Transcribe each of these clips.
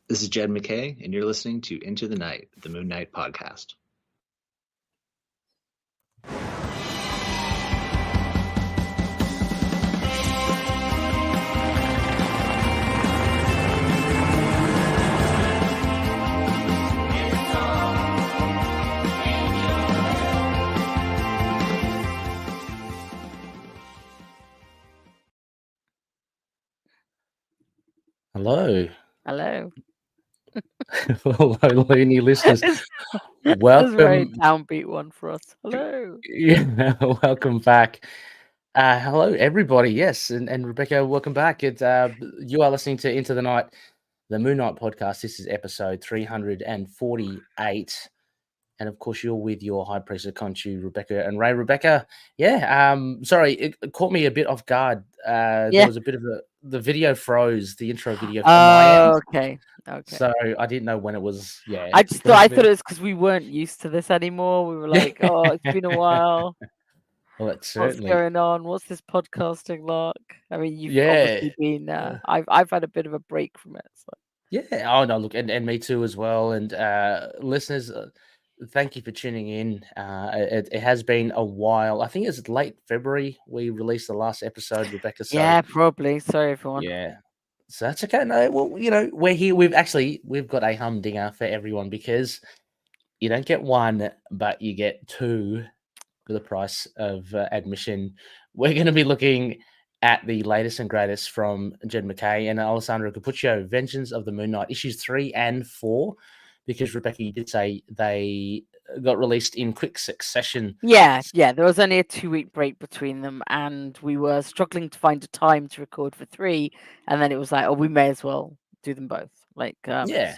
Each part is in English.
This is Jed McKay, and you're listening to Into the Night, the Moon Knight podcast. Hello. Hello. Hello, loony listeners. This is a very Welcome. downbeat one for us. Hello. Yeah, welcome back. Hello, everybody. Yes, and Rebecca, welcome back. You are listening to Into the Night, the Moon Knight podcast. This is episode 348. And of course, you're with your high priestess Conchu, Rebecca and Ray. Rebecca, sorry, it caught me a bit off guard. There was a bit of the video froze, the intro video from my end. Okay. So I didn't know when it was. Yeah, I thought it was because we weren't used to this anymore. We were like, oh, it's been a while. Well, it's certainly. What's going on? What's this podcasting like? I mean, you've obviously been. I've had a bit of a break from it. So. Yeah. Oh no, look, and me too as well. And listeners, thank you for tuning in. It has been a while. I think it's late February we released the last episode, Rebecca. So, yeah, probably. Sorry, everyone. Yeah. So that's okay. No, well, we're here. We've got a humdinger for everyone because you don't get one, but you get two for the price of admission. We're going to be looking at the latest and greatest from Jed McKay and Alessandro Cappuccio, Vengeance of the Moon Knight, issues 3 and 4, because Rebecca, you did say they got released in quick succession. Yeah. There was only a 2-week break between them, and we were struggling to find a time to record for 3, and then it was like, oh, we may as well do them both. Yeah,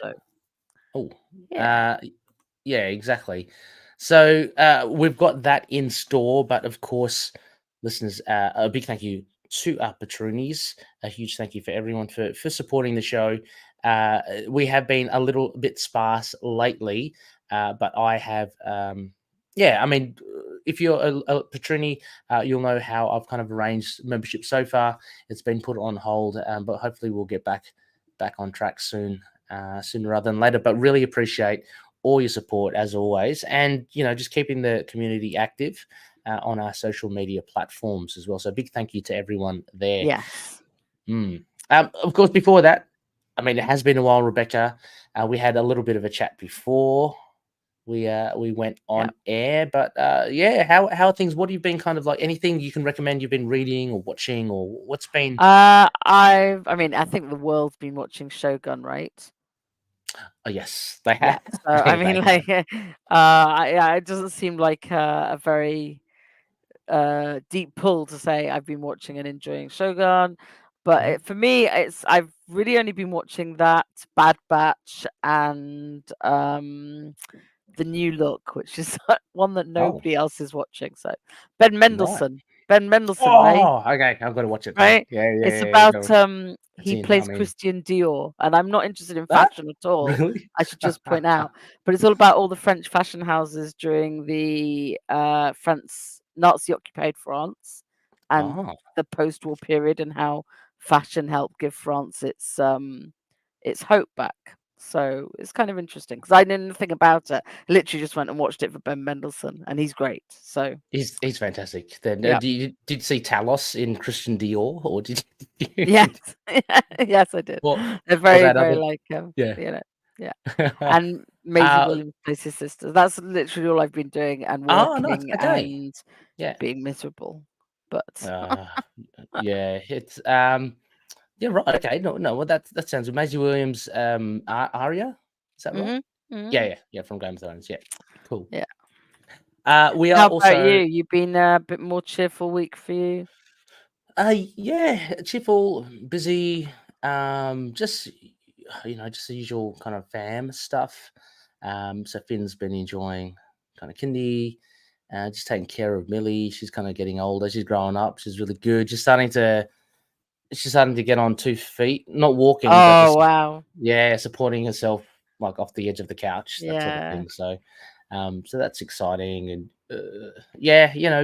exactly. So we've got that in store, but of course, listeners, a big thank you to our patroonies. A huge thank you for everyone for supporting the show. We have been a little bit sparse lately, but I have, if you're a patroonie, you'll know how I've kind of arranged membership so far. It's been put on hold, but hopefully we'll get back on track soon, sooner rather than later. But really appreciate all your support as always, and just keeping the community active on our social media platforms as well. So big thank you to everyone there. Yes. Of course, before that, I mean, it has been a while, Rebecca. We had a little bit of a chat before we went on air, but how are things? What have you been kind of like? Anything you can recommend you've been reading or watching, or what's been? I think the world's been watching Shogun, right? Oh, yes, they have. Yeah, so I mean, it doesn't seem like a very deep pull to say I've been watching and enjoying Shogun, but for me, I've really only been watching that, Bad Batch, and The New Look, which is one that nobody else is watching. So Ben Mendelsohn. Right. Ben Mendelsohn, right? Okay, I've got to watch it. Right? Yeah. It's about he plays Christian Dior, and I'm not interested in fashion at all. Really? I should just point out, but it's all about all the French fashion houses during the Nazi-occupied France and the post-war period, and how fashion helped give France its hope back. So it's kind of interesting because I knew nothing about it. I literally just went and watched it for Ben Mendelsohn, and he's great. So he's fantastic. Then did you see Talos in Christian Dior, or did you? Yes, yes, I did. They're very like and Maisie Williams plays his sister. That's literally all I've been doing, and working and being miserable. But it's right. Okay, no. Well, that sounds good. Maisie Williams, Arya, is that right? Mm-hmm. Yeah, from Game of Thrones. Yeah, cool. Yeah. We are How also. about you? You've been a bit more cheerful week for you. Cheerful, busy. Just just the usual kind of fam stuff. So Finn's been enjoying kind of kindy, just taking care of Millie. She's kind of getting older. She's growing up. She's really good. She's starting to get on 2 feet, not walking. Oh, wow. Yeah, supporting herself like off the edge of the couch, that sort of thing. So, so that's exciting. And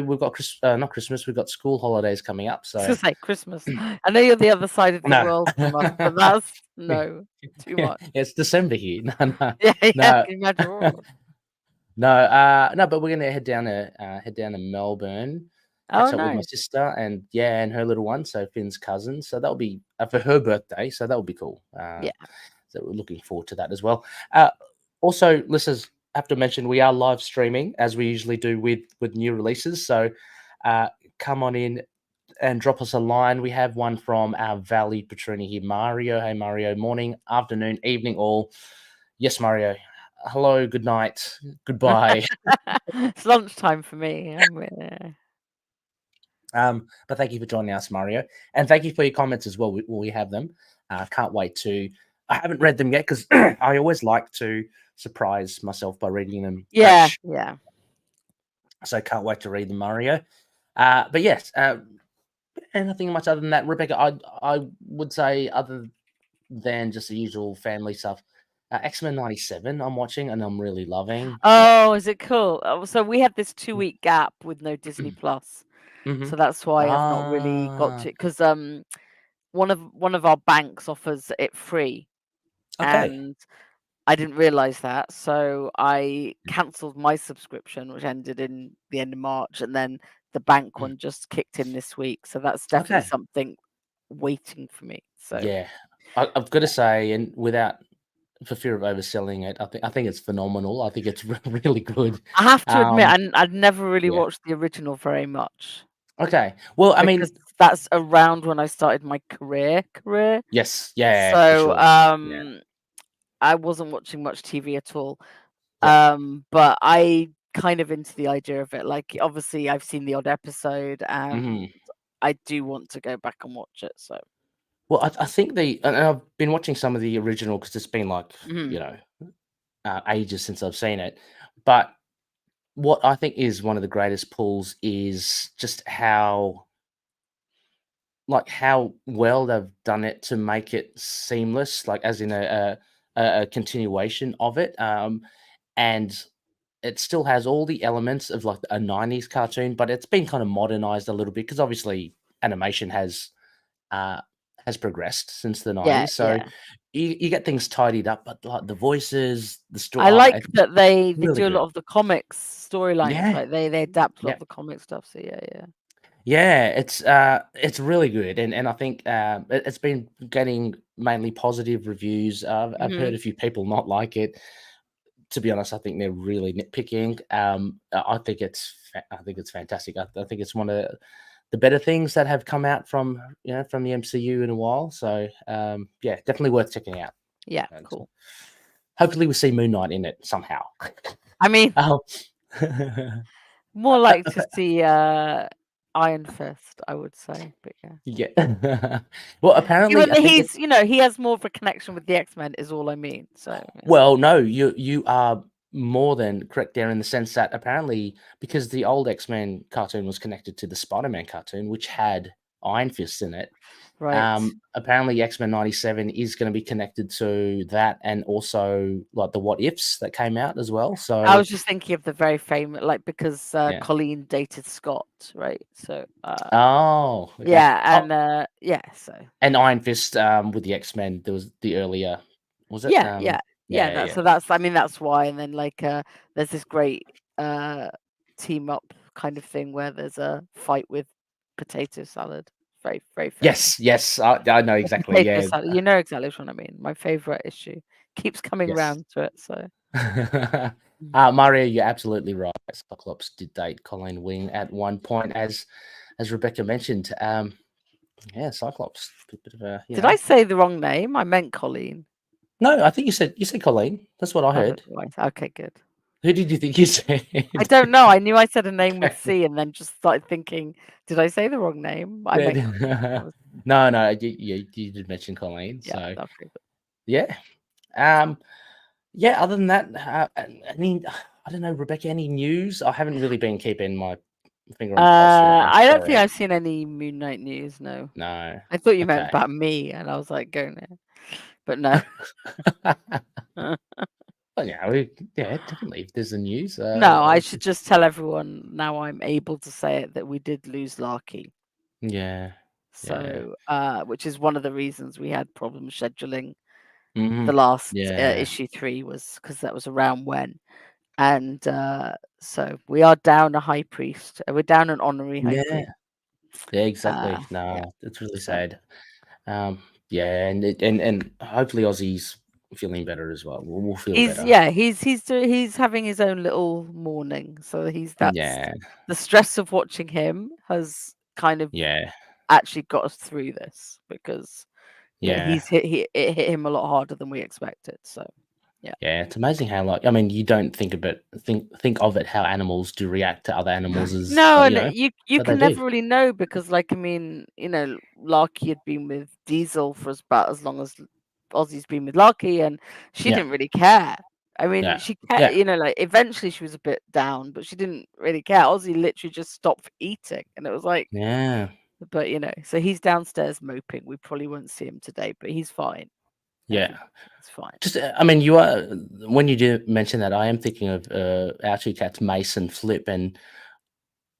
we've got not Christmas. We've got school holidays coming up. So I was gonna say Christmas. I know you're the other side of the world from us, but No, too Yeah, much. it's December here. Yeah, yeah. No, Can you imagine? Oh, no. But we're gonna head down to Melbourne, oh catch up with my nice. sister and her little one, so Finn's cousin. So that'll be for her birthday. So that'll be cool. Yeah. So we're looking forward to that as well. Uh, Also, listeners, have to mention we are live streaming as we usually do with new releases. So come on in and drop us a line. We have one from our Valley Patroni here, Mario. Hey, Mario. Morning, afternoon, evening, all. Yes, Mario. Hello, good night, goodbye. It's lunchtime for me. But thank you for joining us, Mario, and thank you for your comments as well. We have them. Can't wait to. I haven't read them yet because I always like to surprise myself by reading them Yeah, fresh. yeah. So can't wait to read them, Mario. But yes, anything much other than that, Rebecca. I would say other than just the usual family stuff. X-Men 97 I'm watching and I'm really loving. Oh, is it cool? Oh, so we had this 2 week gap with no Disney Plus, Mm-hmm. so that's why I've not really got Ah, to. Because one of our banks offers it free, okay. and I didn't realize that, so I cancelled my subscription, which ended in the end of March, and then the bank Mm, one just kicked in this week. So that's definitely okay. something waiting for me. So Yeah. I've got to say, and without for fear of overselling it, I think it's phenomenal. I think it's really good. I have to admit, Um, I'd never really yeah. watched the original very much Okay. Well, I because mean, that's around when I started my career. yes, yeah, for So sure. Yeah. I wasn't watching much TV at all. Yep. But I kind of into the idea of it. Like, obviously, I've seen the odd episode, and Hmm. I do want to go back and watch it. So, Well, I think and I've been watching some of the original because it's been like mhm. you know ages since I've seen it, but what I think is one of the greatest pulls is just how well they've done it to make it seamless, like as in a continuation of it. And it still has all the elements of like a 90s cartoon, but it's been kind of modernized a little bit because obviously animation uh has progressed since the Yeah, 90s. So yeah. you get things tidied up, but like the voices, the story, I like it's that they really do a lot good. of the comics storylines. Yeah. Like they adapt a lot Yeah. of the comic stuff. So yeah, yeah. Yeah, it's really good, and I think it's been getting mainly positive reviews. I've heard Hmm. a few people not like it. To be honest, I think they're really nitpicking. I think it's fantastic. I think it's one of the better things that have come out from the MCU in a while. So yeah, definitely worth checking out. Yeah, And cool. hopefully, we see Moon Knight in it somehow. I mean, Oh, more like to see Iron Fist, I would say. But yeah. yeah. Well, apparently, Given I that think it's. he has more of a connection with the X-Men is all I mean. So yeah. Well, no, you are more than correct there in the sense that apparently because the old X-Men cartoon was connected to the Spider-Man cartoon, which had Iron Fist in it. Right. Apparently X-Men 97 is going to be connected to that and also like the What Ifs that came out as well. I So was just thinking of the very famous, like, because yeah. Colleen dated Scott, right? So Oh, okay. yeah, Oh, and yeah, so and Iron Fist with the X-Men, there was the earlier, was it? yeah, yeah, yeah. Yeah, That's yeah. so that's I mean that's why. And then like there's this great uh team up kind of thing where there's a fight with potato salad. Very, very famous. Yes, yes, I know The exactly. potato Yeah. salad. You know exactly what I mean. My favorite issue keeps coming Yes. round to it. So mm. Mario, you're absolutely right. Cyclops did date Colleen Wing at one point, as Rebecca mentioned. Yeah, Cyclops, a bit of a Did I say the wrong name? I meant Colleen. No, I think you said Colleen. That's what I I don't heard. know why. Okay, good. Who did you think you said? I don't know. I knew I said a name with Okay. C and then just started thinking, did I say the wrong name? I meant Colleen. No, you did mention Colleen. Yeah, So okay. Good. yeah, um, yeah. Other than that, I mean, I don't know, Rebecca. Any news? I haven't really been keeping my finger on the pulse when it comes to I don't think Korea. I've seen any Moon Knight news. No, No. I thought you meant Okay. about me, and I was like, go there, but no. Well, yeah, definitely. If there's the news, No, I should just tell everyone now I'm able to say it that we did lose Larky. yeah, yeah, So, which is one of the reasons we had problems scheduling Mhm. The last Yeah. issue 3 was because that was around when, and so we are down a high priest. We're down an honorary high Yeah. priest. Yeah, exactly. Yeah. No, it's really So sad. Yeah, and hopefully Aussie's feeling better as well. We'll feel better. he's having his own little morning. So that's Yeah, the stress of watching him has kind of yeah, actually got us through this because yeah, it hit him a lot harder than we expected. So yeah. yeah. It's amazing how, like, I mean, you don't think of it, think of it how animals do react to other animals as, No, but and you but they can do. never really know because, like, I mean, Larky had been with Diesel for about as long as Ozzy's been with Larky, and she Yeah, didn't really care. I mean, yeah, she yeah, like eventually she was a bit down, but she didn't really care. Ozzy literally just stopped eating, and it was like, yeah, but so he's downstairs moping. We probably won't see him today, but he's fine. yeah. It's fine. Just, I mean, you are when you do mention that, I am thinking of our two cats, Mace and Flip, and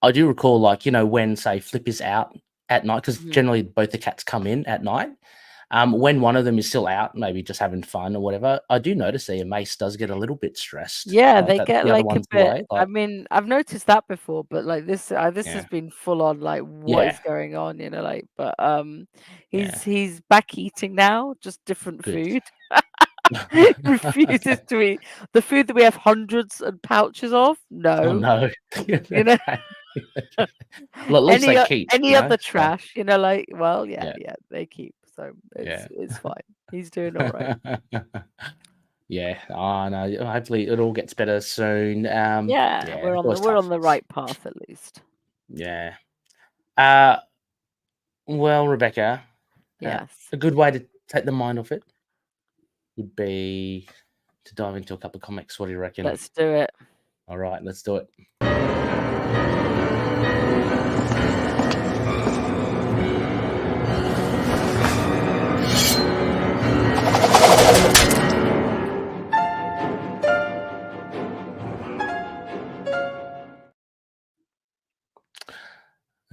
I do recall, like, when, say, Flip is out at night, because Mhm. generally both the cats come in at night. When one of them is still out, maybe just having fun or whatever, I do notice that Mace does get a little bit stressed, Yeah, like they that get the other like a one's bit. away. I Like, mean, I've noticed that before, but like this has yeah, been full on. Like, what yeah, is going on? Like, but yeah, he's back eating now, just different good. food. Refuses to eat the food that we have hundreds and pouches of. Oh No, no. you know, Okay. Well, at least they keep, any other so trash. Like, well, yeah, yeah, they keep. So yeah. it's fine. He's doing all right. Yeah. Oh no. Hopefully it all gets better soon. Yeah, Yeah, it's always we're tough. on the right path at least. Yeah. Uh well, Rebecca, Yes, a good way to take the mind off it would be to dive into a couple of comics. What do you reckon? let's do it. All right, let's do it.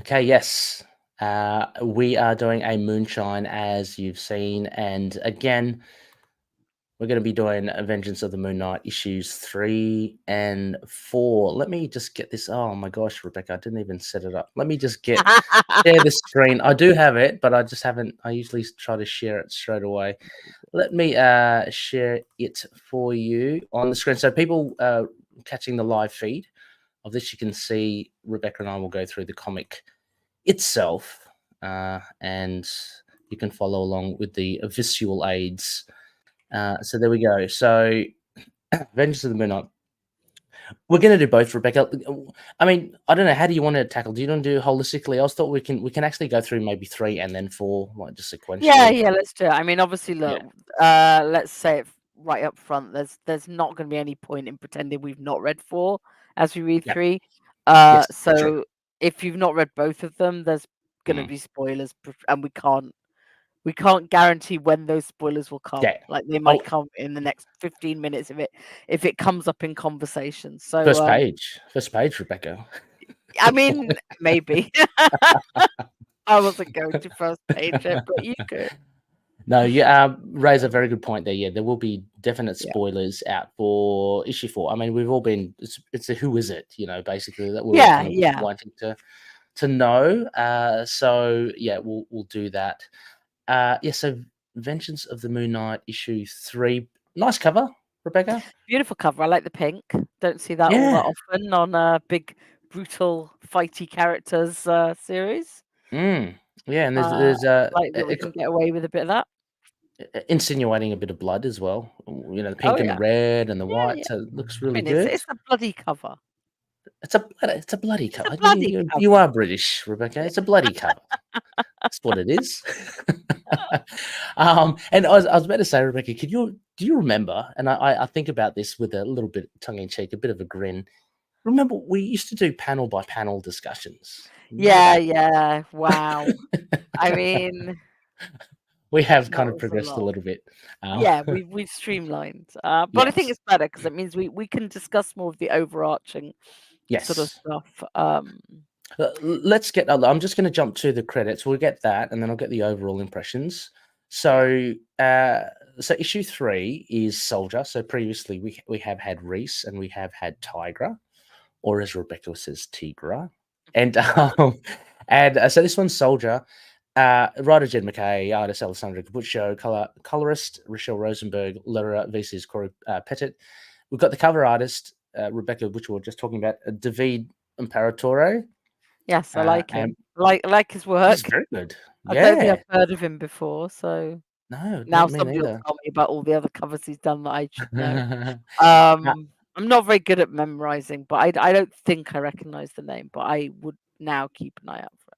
Okay, yes. We are doing a Moonshine, as you've seen, and again, we're going to be doing Vengeance of the Moon Knight issues 3 and 4. Let me just get this. Oh my gosh, Rebecca, I didn't even set it up. Let me just share the screen. I do have it, but I just haven't. I usually try to share it straight away. Let me share it for you on the screen. So people catching the live feed of this, you can see Rebecca and I will go through the comic itself, and you can follow along with the visual aids. So there we go. So Vengeance of the Moon Knight. We're going to do both, Rebecca. I mean, I don't know. How do you want to tackle? Do you want to do holistically? I thought we can actually go through maybe 3 and then 4, like just Yeah, sequentially. yeah, let's do it. I mean, obviously, Yeah. look, let's say it right up front. There's not going to be any point in pretending we've not read 4 as we read Yeah. 3. Yes. True. So if you've not read both of them, there's going to Mm. be spoilers, and we can't guarantee when those spoilers will come. Yeah. Like they Oh, might come in the next 15 minutes if it comes up in conversation. So first page. First page, Rebecca. I mean, maybe I wasn't going to first page it, but you could. No, you raise a very good point there. Yeah, there will be definite Yeah. spoilers out for issue 4. I mean, we've all been. It's a who is it? Basically that we're all kind of Yeah. wanting to know. So yeah, we'll do that. Yeah. So Vengeance of the Moon Knight issue 3. Nice cover, Rebecca. Beautiful cover. I like the pink. Don't see that all that Yeah. often on a big, brutal, fighty characters series. Mm. Yeah, and there's Like that we can get away with a bit of that. insinuating a bit of blood as well. The Oh pink and the yeah, red and the white. yeah. So it looks I really mean, good. it's a bloody cover. It's a bloody It's a cover. bloody You cover. are British, Rebecca. It's a bloody cover. That's what it is. And I was about to say, Rebecca, do you remember? And I think about this with a little bit tongue in cheek, a bit of a grin. Remember, we used to do panel by panel discussions. Remember that? Yeah. Wow. I mean, We have that kind of was a progressed a lot. little bit. Yeah, we've streamlined. But I think Yes, it's better because it means we can discuss more of the overarching sort of yes. stuff. Let's get. I'm just going to jump to the credits. We'll get that, and then I'll get the overall impressions. So, so issue 3 is Soldier. So previously we have had Reese and we have had Tigra, or as Rebecca says, Tigra, and so this one's Soldier. Writer Jed McKay, artist Alessandro Capuccio, colorist Rochelle Rosenberg, letterer VC's Corey Pettit. We've got the cover artist Rebecca, which we were just talking about, David Imparatore. Yes, I like and him. Like his work. He's very good. I don't think Yeah. I've heard of him before, so No, now me somebody will neither. tell me about all the other covers he's done that I should know. Uh, I'm not very good at memorizing, but I don't think I recognize the name, but I would now keep an eye out for it.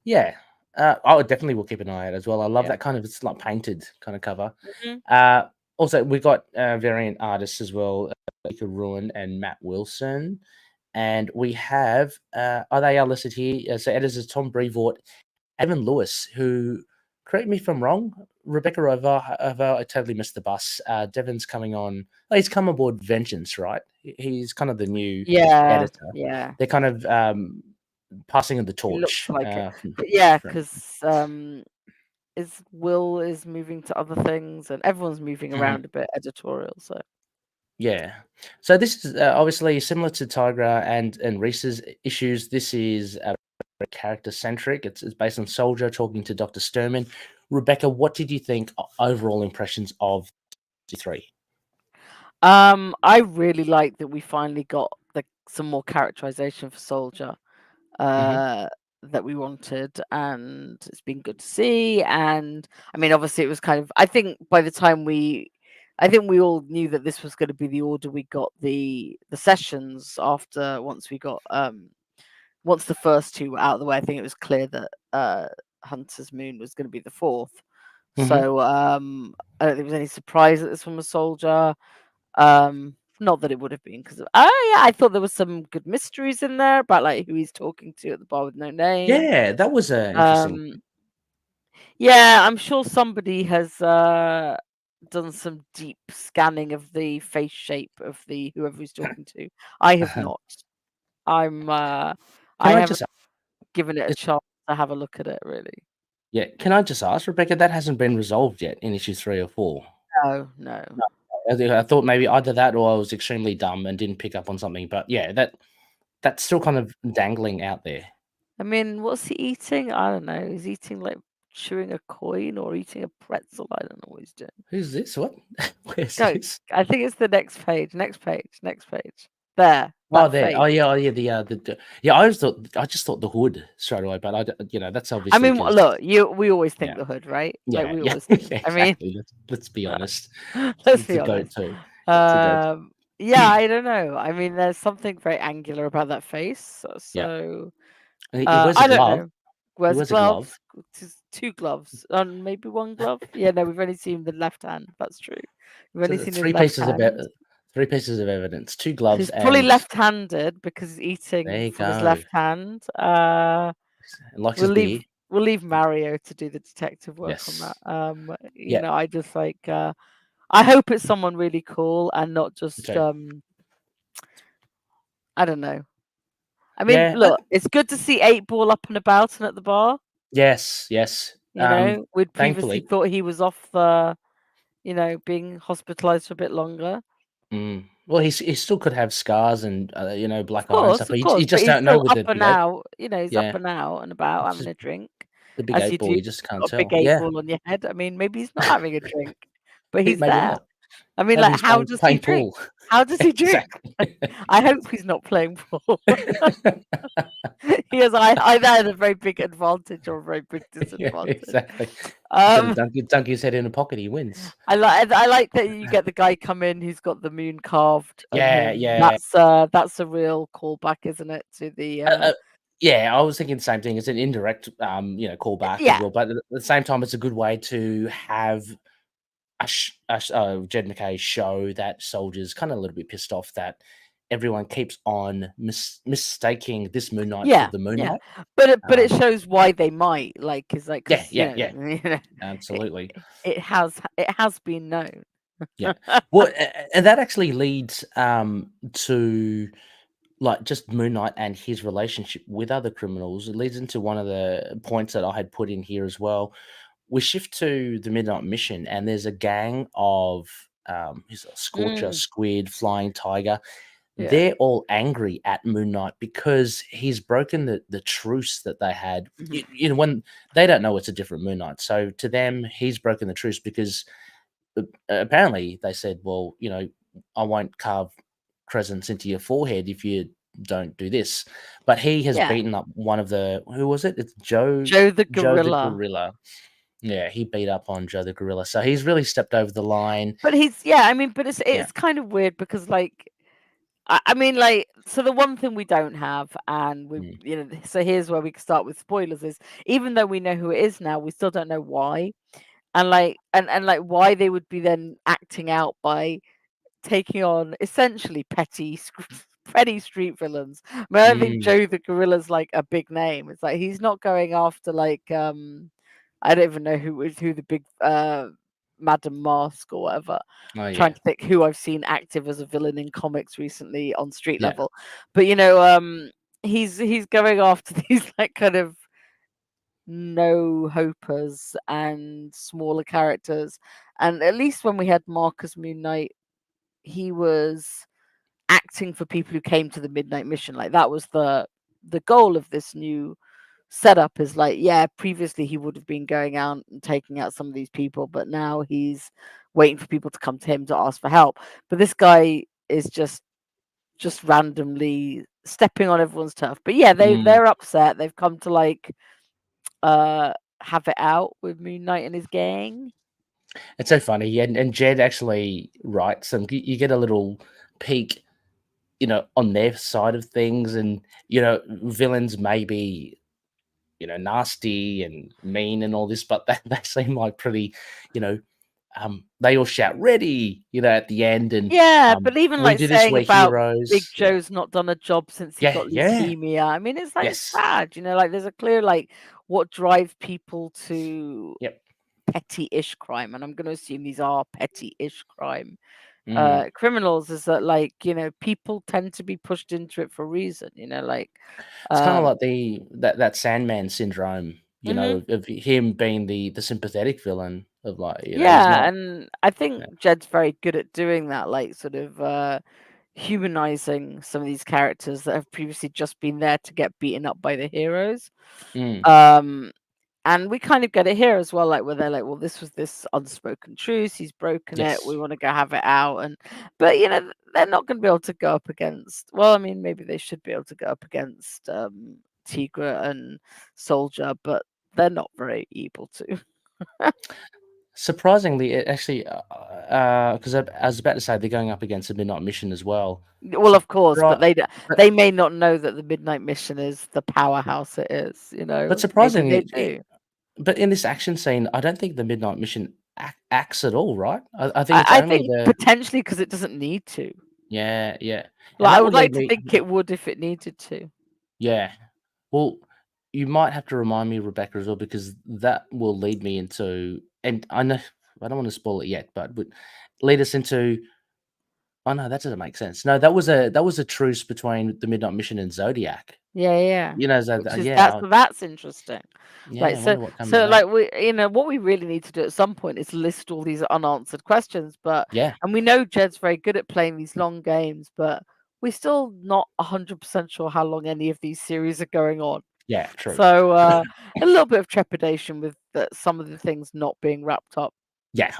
Yeah. I would definitely will keep an eye out as well. I love Yeah. that kind of, it's like painted kind of cover. Mhm. Also, we've got variant artists as well, Lika Ruin and Matt Wilson. And we have, they are listed here. So editors Tom Brevoort, Evan Lewis, who, correct me if I'm wrong, Rebecca I totally missed the bus. Devon's coming on. Oh, he's come aboard Vengeance, right? He's kind of the new Yeah, editor. yeah. They're kind of passing of the It torch. looks like it. from- But yeah, from- because Will is moving to other things, and everyone's moving Mhm. around a bit editorial. So Yeah. So this is obviously similar to Tigra and Reese's issues. This is character centric. It's based on Soldier talking to Dr. Sturman. Rebecca, what did you think overall impressions of 3? I really like that we finally got some more characterization for Soldier that we wanted, and it's been good to see. And I mean, obviously, it was kind of. I think by the time we all knew that this was going to be the order we got the sessions after. Once the first two were out of the way, I think it was clear that Hunter's Moon was going to be the fourth. So I don't think there was any surprise that this one was Soldier. Not that it would have been, because I thought there was some good mysteries in there about like who he's talking to at the bar with no name. Yeah, that was interesting. Yeah, I'm sure somebody has done some deep scanning of the face shape of the whoever he's talking to. I have not. I haven't given it a chance to have a look at it, really. Yeah, can I just ask, Rebecca, that hasn't been resolved yet in issue 3 or 4? No. I thought maybe either that or I was extremely dumb and didn't pick up on something. But yeah, that's still kind of dangling out there. I mean, what's he eating? I don't know. He's eating like chewing a coin or eating a pretzel. I don't know what he's doing. Who's this? What? Where's Go. this? I think it's the next page. Next page. There. Oh, there. Face. Oh, yeah. Oh, yeah. Yeah. I just thought the hood straight away, but that's obviously. I mean, look, we always think the hood, right? Yeah. Like we yeah, always think. yeah, I mean, exactly. Let's be honest. let's be honest. Go-to. Yeah, I don't know. I mean, there's something very angular about that face. So He wears a I don't glove. know. Wears a glove. Two gloves, and maybe one glove. Yeah, no, we've only seen the left hand. That's true. We've only seen his left hand. 3 pieces of evidence. 2 gloves. He's probably left-handed because he's eating from his left hand. Likes his beer. We'll leave Mario to do the detective work Yes. on that. You know, I just like. I hope it's someone really cool and not just. I don't know. I mean, look, it's good to see 8-Ball up and about and at the bar. Yes. You know, we'd previously thought he was off being hospitalized for a bit longer. Well, he still could have scars and black eye and stuff. Of course, you just don't know with up and out. You know, he's up and out and about It's having a drink. the big 8-Ball. You just can't Got a tell. big 8-Ball on your head. I mean, maybe he's not having a drink, but he's maybe there. not. I mean, Maybe like, how does he drink? How does he drink? I hope he's not playing pool. He has either a very big advantage or a very big disadvantage. Exactly. Dunk his head in a pocket, he wins. I like that you get the guy come in who's got the moon carved. Yeah. That's a real callback, isn't it, to the. Yeah, I was thinking the same thing. It's an indirect, callback as well. But at the same time, it's a good way to have Jed McKay show that Soldier's kind of a little bit pissed off that everyone keeps on mistaking this Moon Knight for the Moon Knight. But it shows why they might, absolutely. It has been known. Yeah. Well, and that actually leads to like just Moon Knight and his relationship with other criminals. It leads into one of the points that I had put in here as well. we shift to the Midnight Mission, and there's a gang of who's a Scorcher, Squid, Flying Tiger. Yeah. They're all angry at Moon Knight because he's broken the truce that they had. You know, when they don't know it's a different Moon Knight, so to them, he's broken the truce because apparently they said, well, you know, I won't carve crescents into your forehead if you don't do this. But he has Yeah. beaten up one of the, who was it? It's Joe Joe the Joe the Gorilla. Gorilla. Yeah, he beat up on Joe the Gorilla. So he's really stepped over the line. But he's I mean, but it's Yeah. kind of weird because like I mean, like, so the one thing we don't have, and we, you know, so here's where we can start with spoilers: is even though we know who it is now, we still don't know why, and like, and like why they would be then acting out by taking on essentially petty street villains. I mean, I don't think Joe the Gorilla's like a big name. It's like he's not going after like I don't even know who the big Madam Mask or whatever. Trying to think who I've seen active as a villain in comics recently on street level. But you know, he's going after these like kind of no hopers and smaller characters. And at least when we had Marcus Moon Knight, he was acting for people who came to the Midnight Mission. Like that was the goal of this new setup, is like, yeah, previously he would have been going out and taking out some of these people, but now he's waiting for people to come to him to ask for help. But this guy is just randomly stepping on everyone's turf. But yeah, they're upset. They've come to like have it out with Moon Knight and his gang. It's so funny, and Jed actually writes them. You get a little peek, you know, on their side of things, and you know, villains may be, you know, nasty and mean and all this, but they seem like pretty, you know, they all shout ready, you know, at the end, and but even we like do this, saying we're about heroes. Big Joe's not done a job since he got Yeah. leukemia. I mean, it's like sad, you know, like there's a clear like what drives people to petty-ish crime, and I'm going to assume these are petty-ish crime criminals, is that like, you know, people tend to be pushed into it for a reason, you know, like it's kind of like that Sandman syndrome, you know, of him being the sympathetic villain of like, you know, he's not. And I think Jed's very good at doing that, like sort of humanizing some of these characters that have previously just been there to get beaten up by the heroes. And we kind of get it here as well, like where they're like, well, this was this unspoken truce, he's broken it, we want to go have it out. And but you know, they're not going to be able to go up against, well, I mean, maybe they should be able to go up against Tigra and Soldier, but they're not very able to. Surprisingly, it actually, because I was about to say they're going up against the Midnight Mission as well. Well, of course, but they may not know that the Midnight Mission is the powerhouse it is, you know. But surprisingly, they do. But in this action scene, I don't think the Midnight Mission acts at all, right? I think it's only the potentially because it doesn't need to. Yeah. Like, I would like to think it would if it needed to. Yeah. Well, you might have to remind me, Rebecca, as well, because that will lead me into, and I know I don't want to spoil it yet, but would lead us into. Oh no, that doesn't make sense. No, that was a truce between the Midnight Mission and Zodiac. Yeah. You know, that's interesting. Yeah, like so like we, you know, what we really need to do at some point is list all these unanswered questions. But and we know Jed's very good at playing these long games, but we're still not 100% sure how long any of these series are going on. Yeah, true. So a little bit of trepidation with some of the things not being wrapped up. Yeah,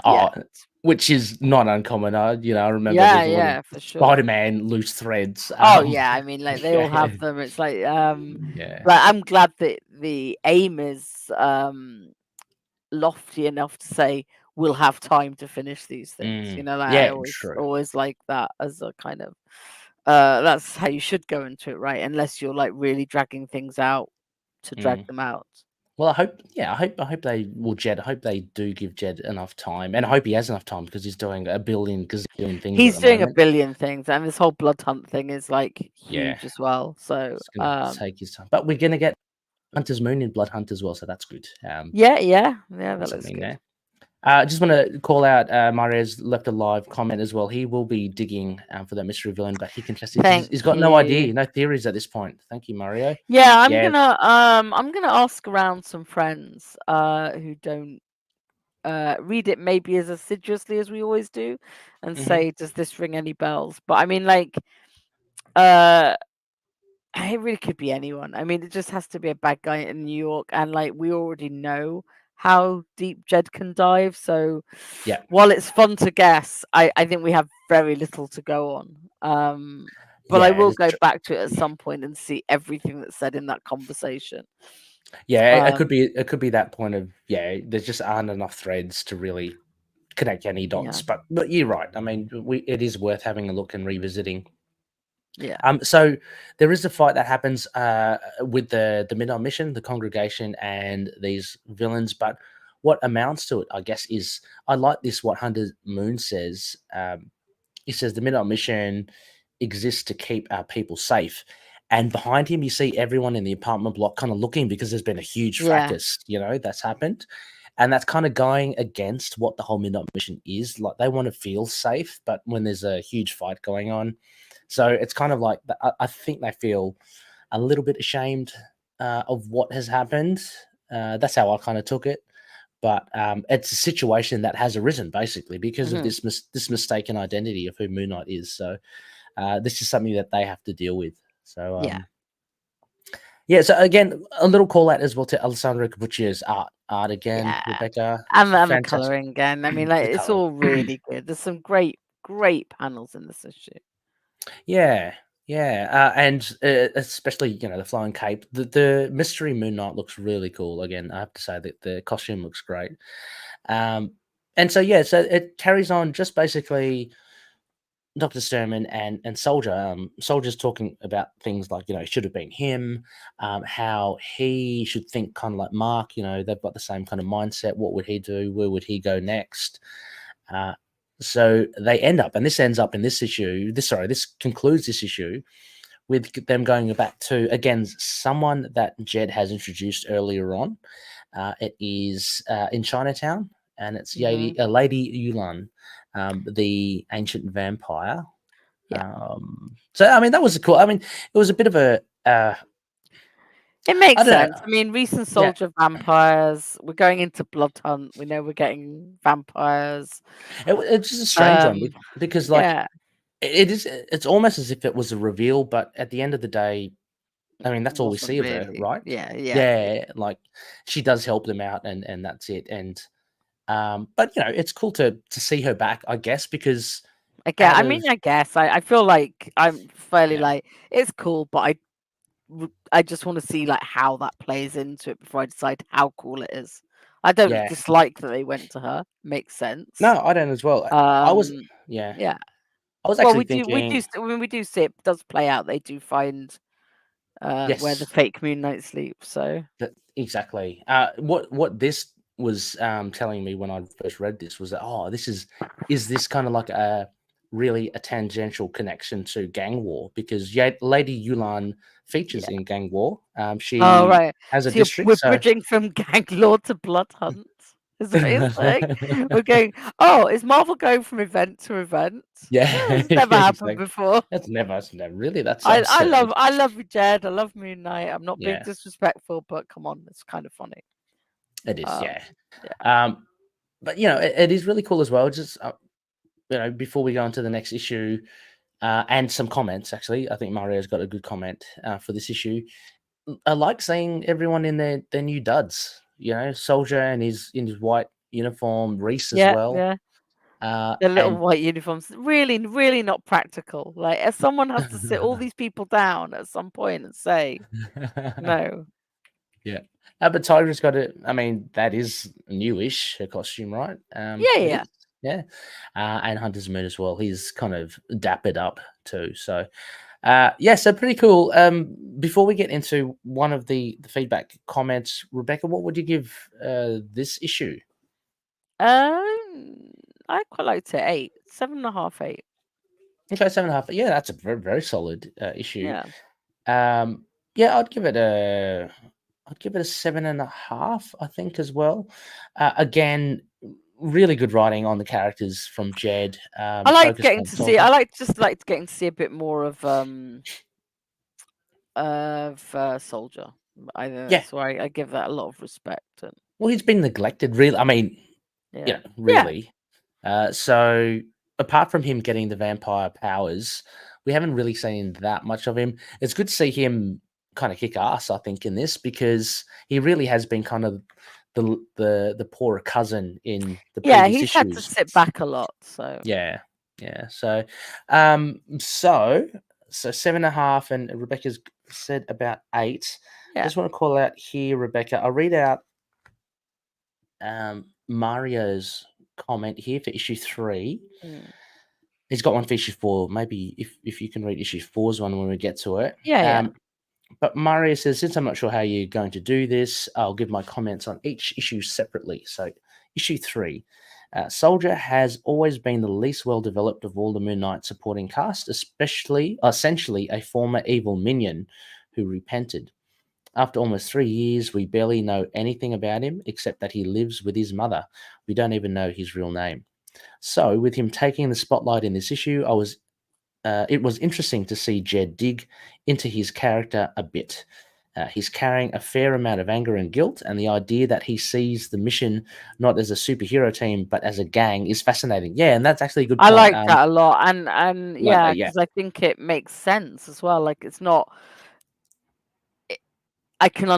which is not uncommon. You know, I remember for sure. Spider-Man loose threads. I mean, like they all have them. It's like like I'm glad that the aim is lofty enough to say we'll have time to finish these things. You know, like I always like that as a kind of that's how you should go into it, right? Unless you're like really dragging things out to drag them out. Well, I hope they will. Jed, I hope they do give Jed enough time, and I hope he has enough time because he's doing a billion gazillion things. He's doing a billion things, and this whole blood hunt thing is like huge as well. So it's gonna take his time, but we're gonna get Hunter's Moon in Blood Hunt as well, so that's good. That looks good. There. I just want to call out Maria's left a live comment as well. He will be digging for that mystery villain, but he can test it. He's got no idea, no theories at this point. Thank you, Mario. Yeah, I'm gonna ask around some friends who don't read it maybe as assiduously as we always do, and Mhm. say, does this ring any bells? But I mean, like, uh, it really could be anyone. I mean, it just has to be a bad guy in New York, and like we already know how deep Jed can dive. So Yeah. while it's fun to guess, I think we have very little to go on. But I Yeah, will it's go true. back to it at some point and see everything that's said in that conversation. Yeah, it Um, could be that point of there just aren't enough threads to really connect any dots. yeah, But you're right. I mean, it is worth having a look and revisiting. yeah, So there is a fight that happens with the Midnight Mission, the congregation, and these villains. But what amounts to it, I guess, is I like this. What Hunter Moon says. He says the Midnight Mission exists to keep our people safe. And behind him, you see everyone in the apartment block kind of looking because there's been a huge yeah, fracas, that's happened. And that's kind of going against what the whole Midnight Mission is. Like they want to feel safe, but when there's a huge fight going on. So it's kind of like, I think they feel a little bit ashamed of what has happened. That's how I kind of took it. But it's a situation that has arisen basically because of mhm, this mistaken identity of who Moon Knight is. So this is something that they have to deal with. So yeah. yeah. So again, a little call out as well to Alessandro Capucci's art again, Yeah, Rebecca, and the fantastic. coloring again. I mean, like The it's coloring, all really good. There's some great panels in this issue. yeah, yeah, and especially the flying cape. The mystery Moon Knight looks really cool. Again, I have to say that the costume looks great. Um, and so yeah, so it carries on just basically Dr. Sturman and Soldier. Soldier's talking about things like, it should have been him, how he should think kind of like Mark, they've got the same kind of mindset. What would he do? Where would he go next? Uh, so they end up, and this ends up in this issue. This concludes this issue with them going back to, again, someone that Jed has introduced earlier on. It is in Chinatown, and it's Hmm. Lady Yulan, the ancient vampire. Yeah. So I mean, that was cool. I mean, it was a bit of a It I makes don't sense. know. I mean, recent Yeah, Soldier vampires. We're going into Blood Hunt. We know we're getting vampires. it's just a strange one Um, because like yeah, it's almost as if it was a reveal, but at the end of the day, I mean, that's all we wasn't see of her, really. right? Yeah, yeah. Yeah, like she does help them out, and that's it. And but it's cool to see her back, I guess, because Again, out I mean, of I guess I feel like I'm fairly yeah, like it's cool, but I just want to see like how that plays into it before I decide how cool it is. I don't yeah. dislike that they went to her. Makes sense. No, I don't as well. I was Um, yeah, yeah. I was Well, actually thinking when we do see it does play out, they do find where the yes. fake Moon Knight sleeps. So Exactly. What this was telling me when I first read this was that is this kind of like a tangential connection to gang war because Lady Yulan features yeah. in gang war. Oh She right. has a So district, we're so bridging from Gang Lord to Blood Hunt. Is that what you're saying? We're going. Oh, is Marvel going from event to event? yeah, It's never happened exactly. before. It's never really that I sounds I love strange. I love you, Jed. I love Moon Knight. I'm not being Yeah, disrespectful, but come on, it's kind of funny. it is. Um, Yeah. yeah, But it is really cool as well. Just before we go on to the next issue, and some comments actually. I think Mario's got a good comment for this issue. I like seeing everyone in their new duds. Soldier and in his white uniform, Reese as yeah, well. yeah. The little And white uniforms, really, really not practical. Like, if someone has to sit all these people down at some point and say, no, yeah, but Tiger's got it. I mean, that is newish her costume, right? yeah, It yeah. is. Yeah, and Hunter's Moon as well. He's kind of dappered up too. So yeah, so pretty cool. Before we get into one of the feedback comments, Rebecca, what would you give this issue? I quite liked it. 8, 7.5, 8. Okay, 7.5. Yeah, that's a very, very solid issue. Yeah. Yeah, I'd give it a 7.5, I think, as well. Again, really good writing on the characters from Jed, I like focused getting on to see. Soldier. I like just like getting to see a bit more of Soldier. I think Yeah, that's why I give that a lot of respect. And well, he's been neglected, really. I mean, Yeah. really. So apart from him getting the vampire powers, we haven't really seen that much of him. It's good to see him kind of kick ass, I think, in this because he really has been kind of the poorer cousin in the Yeah, previous he's had to issues. sit back a lot. So Yeah, yeah. So 7.5, and Rebecca's said about 8. I yeah. just want to call out here, Rebecca. I'll read out Mario's comment here for issue 3. Mm. He's got one for issue 4. Maybe if you can read issue 4's one when we get to it. Yeah. But Mario says, since I'm not sure how you're going to do this, I'll give my comments on each issue separately. So, issue 3. Soldier has always been the least well developed of all the Moon Knight supporting cast, essentially a former evil minion who repented. After almost 3 years, we barely know anything about him except that he lives with his mother. We don't even know his real name. So, with him taking the spotlight in this issue, it was interesting to see Jed dig into his character a bit. He's carrying a fair amount of anger and guilt, and the idea that he sees the mission not as a superhero team but as a gang is fascinating. Yeah, and that's actually a good I point. like that a lot, and yeah, Yeah, because I think it makes sense as well. Like it's not. I can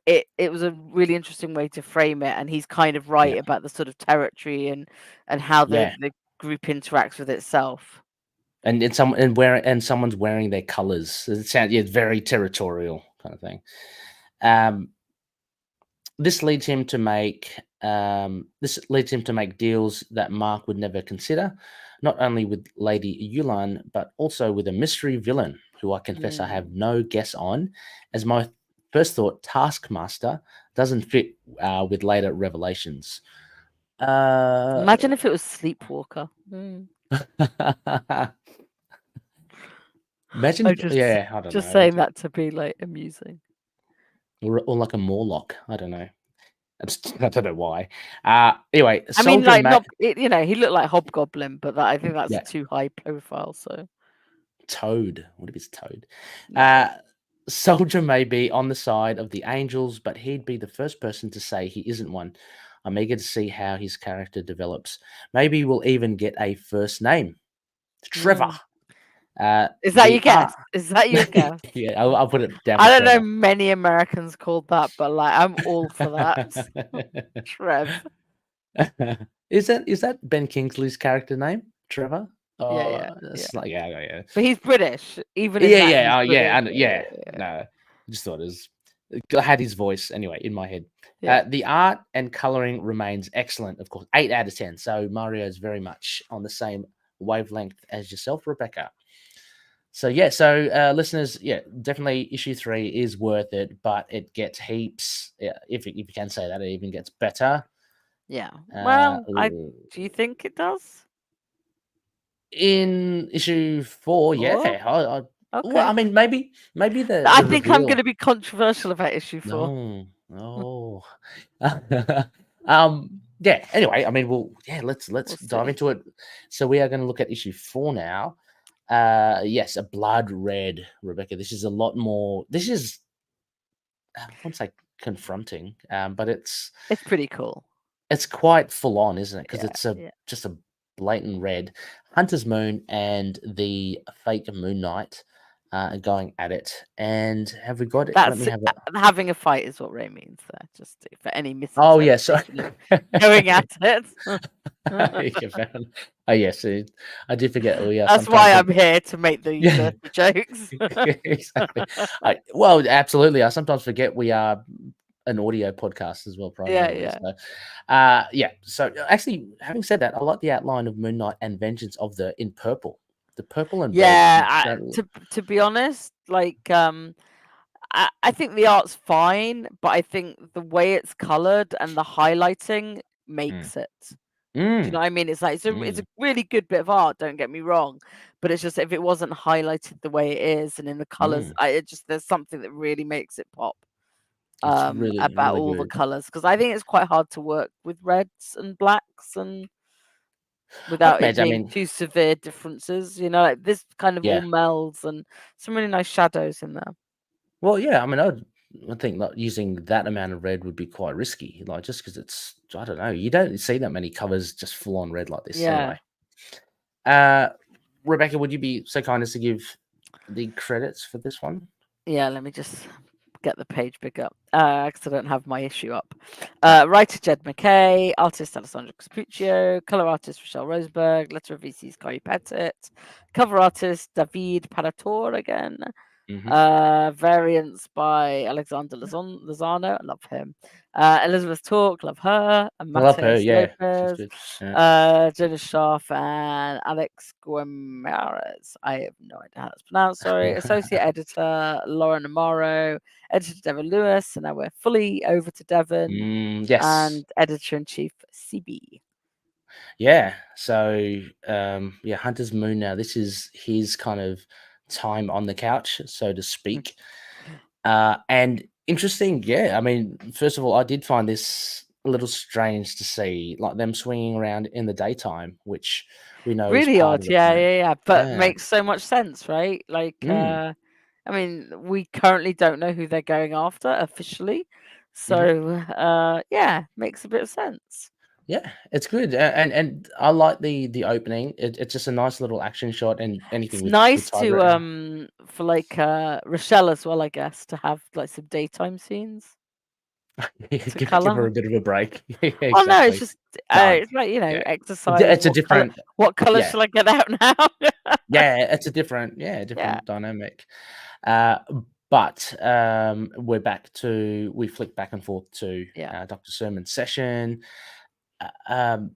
it was a really interesting way to frame it, and he's kind of right yeah, about the sort of territory and how yeah. the group interacts with itself. And someone's wearing their colors. It sounds very territorial kind of thing. This leads him to make deals that Mark would never consider, not only with Lady Yulan, but also with a mystery villain who I confess I have no guess on. As my first thought, Taskmaster doesn't fit with later revelations. Imagine if it was Sleepwalker. Imagine, I if, yeah, I don't just know, saying that to be like amusing. or like a Morlock. I don't know. I don't know why. Anyway, I mean, Soldier like Matt. he looked like Hobgoblin, but I think that's Yeah, too high profile. So Toad. What if it's Toad? no. Soldier may be on the side of the Angels, but he'd be the first person to say he isn't one. I'm eager to see how his character develops. Maybe we'll even get a first name, Trevor. Is that your The art. guess? Is that your guess? Yeah, I'll put it down for I don't know Trevor. many Americans called that, but like I'm all for that. Trev. Is that Ben Kingsley's character name, Trevor? Yeah. It's like yeah. But he's British. Even in Yeah, that, he's yeah, British. yeah. No, I just thought I had his voice anyway in my head. Yeah. The art and coloring remains excellent, of course. 8 out of 10. So Mario is very much on the same wavelength as yourself, Rebecca. So listeners, definitely issue 3 is worth it, but it gets heaps. Yeah, if you can say that, it even gets better. Yeah. Well, do you think it does? In issue 4, yeah. Oh, okay. Well, I mean, maybe the. I the think reveal. I'm going to be controversial about issue 4. No. Yeah. Anyway, I mean, let's dive into it. So we are going to look at issue 4 now. Yes, a blood red, Rebecca. This is a lot more. This is, I won't say confronting, but it's pretty cool. It's quite full on, isn't it? Because Yeah, it's just a blatant red. Hunter's Moon and the fake Moon Knight are going at it. And have we got it? That's Let me have a. having a fight is what Ray means there. Just for any Oh yeah, sorry. misinterpretation of going at it. Oh yes, I did forget. That's why I'm here to make the dirty jokes. Exactly. Well, absolutely. I sometimes forget we are an audio podcast as well, primarily. Yeah. So actually, having said that, I like the outline of Moon Knight and Vengeance of in purple. The purple and red. To be honest, like I think the art's fine, but I think the way it's colored and the highlighting makes it. Do you know what I mean? It's like it's a really good bit of art. Don't get me wrong, but it's just if it wasn't highlighted the way it is and in the colors, there's something that really makes it pop. Really, about really all good. the colors, because I think it's quite hard to work with reds and blacks and without it being too severe differences. You know, like this kind of all melds and some really nice shadows in there. Well, yeah, I mean, I think that using that amount of red would be quite risky, like just because it's I don't know, you don't see that many covers just full on red like this Yeah. anyway. Uh, Rebecca, would you be so kind as to give the credits for this one? Yeah, let me just get the page big up because I don't have my issue up. Writer Jed McKay, artist Alessandro Capuccio, color artist Rochelle Rosenberg, letter of VC's Corey Pettit, cover artist David Parator again. Variants by Alexander Lozano, I love him. Elizabeth Talk, love her. And I love her, Mateus yeah, she's Lopez, good. Yeah. Jonas Schaff, and Alex Guimarães. I have no idea how it's pronounced, sorry. Associate editor Lauren Amaro, editor Devon Lewis, and now we're fully over to Devon. Yes. And editor in chief CB. Yeah. So yeah, Hunter's Moon now. This is his kind of time on the couch, so to speak. And interesting, yeah. I mean, first of all, I did find this a little strange to see, like them swinging around in the daytime, which we know is Really part odd, of the yeah, plan. yeah, yeah. But Yeah. makes so much sense, right? Like, Mm. I mean, we currently don't know who they're going after officially, Mhm. so yeah, makes a bit of sense. Yeah, it's good, and I like the opening. It's just a nice little action shot, and anything It's with nice Tiger. to for like Rochelle as well, I guess, to have like some daytime scenes to give her color. a bit of a break. Yeah, Oh no, it's exactly. just No, it's like yeah, exercise. it's a different. What color Yeah, shall I get out now? yeah, it's a different. Yeah, Yeah. different dynamic. But we're back to we flick back and forth to Yeah. Dr. Sermon's session, um,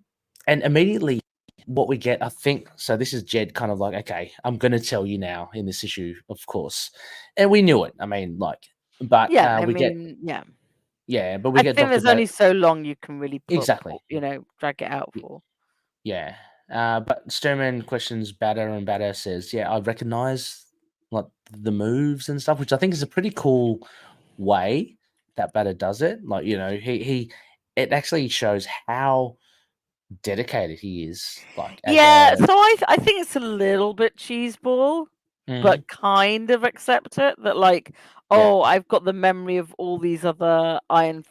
and immediately what we get, I think. So this is Jed kind of like, okay, I'm going to tell you now in this issue, of course, and we knew it. I mean, like, but Yeah, I we get mean, yeah. but we I get think Dr. there's only so long you can really Exactly. drag it out Y- for. Yeah. But Sturman questions Batter, and Batter says, yeah, I recognize like the moves and stuff, which I think is a pretty cool way that Batter does it. Like, he it actually shows how dedicated he is, like as Yeah, a so I think it's a little bit cheeseball, Mhm. but kind of accept it that like, Yeah. oh, I've got the memory of all these other Iron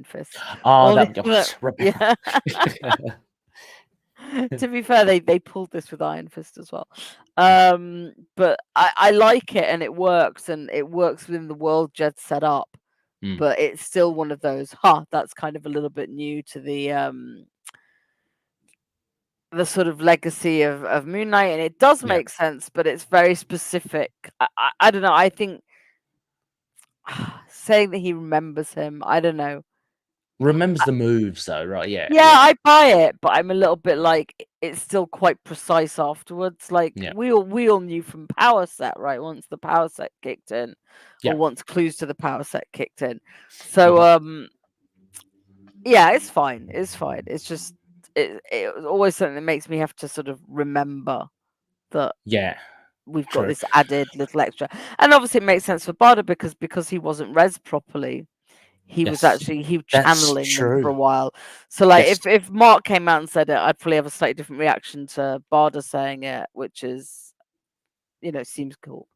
Fists. Oh, All these that other, Rebecca. yeah. To be fair, they pulled this with Iron Fist as well. But I like it and it works within the world Jed set up. Mm, But it's still one of those, that's kind of a little bit new to the sort of legacy of Moon Knight, and it does yeah. make sense, but it's very specific. I don't know. I think saying that he remembers him, I don't know. Remembers the moves though, right? Yeah, Yeah, yeah, I buy it, but I'm a little bit like it's still quite precise afterwards. Like yeah, we all knew from Power Set, right? Once the Power Set kicked in, yeah. or once clues to the Power Set kicked in. So Mhm. yeah, it's fine. It's fine. It's just it was always something that makes me have to sort of remember that Yeah, we've got true. this added little extra. And obviously it makes sense for Barda because he wasn't res properly. He was Yes, that's channeling them for true. a while. So like Yes. if Mark came out and said it, I'd probably have a slightly different reaction to Barda saying it, which is seems cool.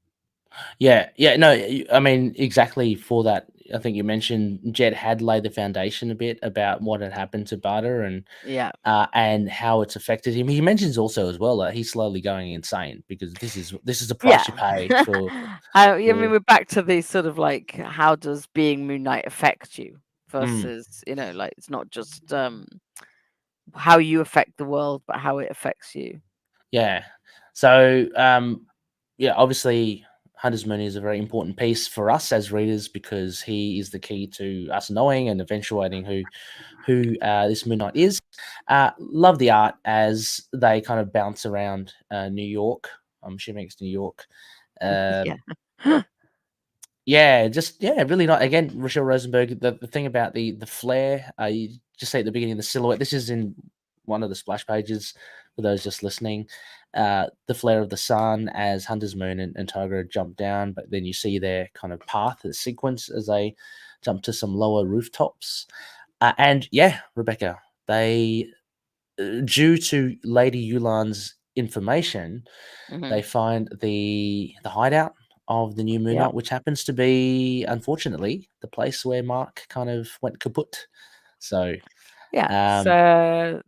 Yeah, yeah, no, I mean, exactly for that. I think you mentioned Jed had laid the foundation a bit about what had happened to Butter Yeah. and how it's affected him. He mentions also as well that he's slowly going insane because this is the Yeah. price you pay for I mean, for. we're back to the sort of like, how does being Moon Knight affect you Mm, versus, like it's not just how you affect the world, but how it affects you. yeah. So yeah, obviously Hunter's Moon is a very important piece for us as readers because he is the key to us knowing and eventuating who this Moon Knight is. Love the art as they kind of bounce around New York. I'm assuming it's New York. Yeah. Yeah, just really not again. Rochelle Rosenberg. The thing about the flare, you just say at the beginning the silhouette. This is in one of the splash pages for those just listening. The flare of the sun as Hunter's Moon and Tiger jump down, but then you see their kind of path, the sequence as they jump to some lower rooftops. And yeah, Rebecca, they due to Lady Yulan's information, Mhm. they find the hideout of the new Moon Yep. Knight, which happens to be, unfortunately, the place where Mark kind of went kaput. So, Yeah, it's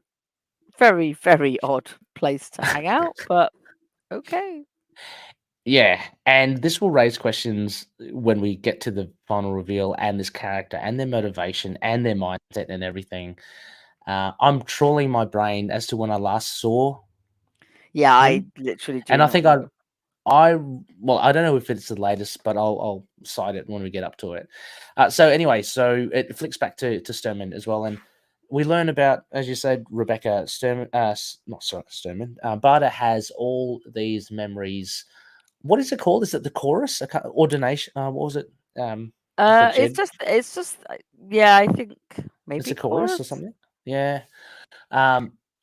very, very odd place to hang out, but okay. yeah, and this will raise questions when we get to the final reveal and this character and their motivation and their mindset and everything. I'm trawling my brain as to when I last saw Yeah, I him, literally do and I not think know. I don't know if it's the latest, but I'll cite it when we get up to it. So anyway, so it flicks back to Sturman as well, and we learn about, as you said, Rebecca Sturman, not Sturman. Barda has all these memories. What is it called? Is it the chorus? Ordination? What was it? That Jed, It's just, yeah, I think it's maybe a chorus or chorus. something. Yeah.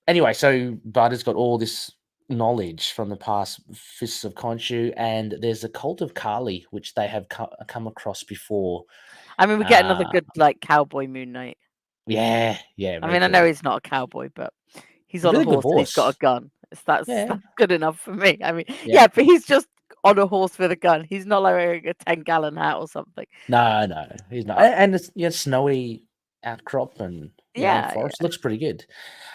Anyway, so Barda's got all this knowledge from the past Fists of Khonshu, and there's a cult of Kali, which they have come across before. I mean, we get another Uh, good like cowboy Moon Knight. yeah, I me mean, I know too. he's not a cowboy, but he's A on a really good horse and he's got a horse. gun. That's Yeah, good enough for me. I mean, yeah. yeah, but he's just on a horse with a gun. He's not like wearing a 10-gallon hat or something. No, he's not. And it's snowy outcrop and Yeah, forest looks pretty good.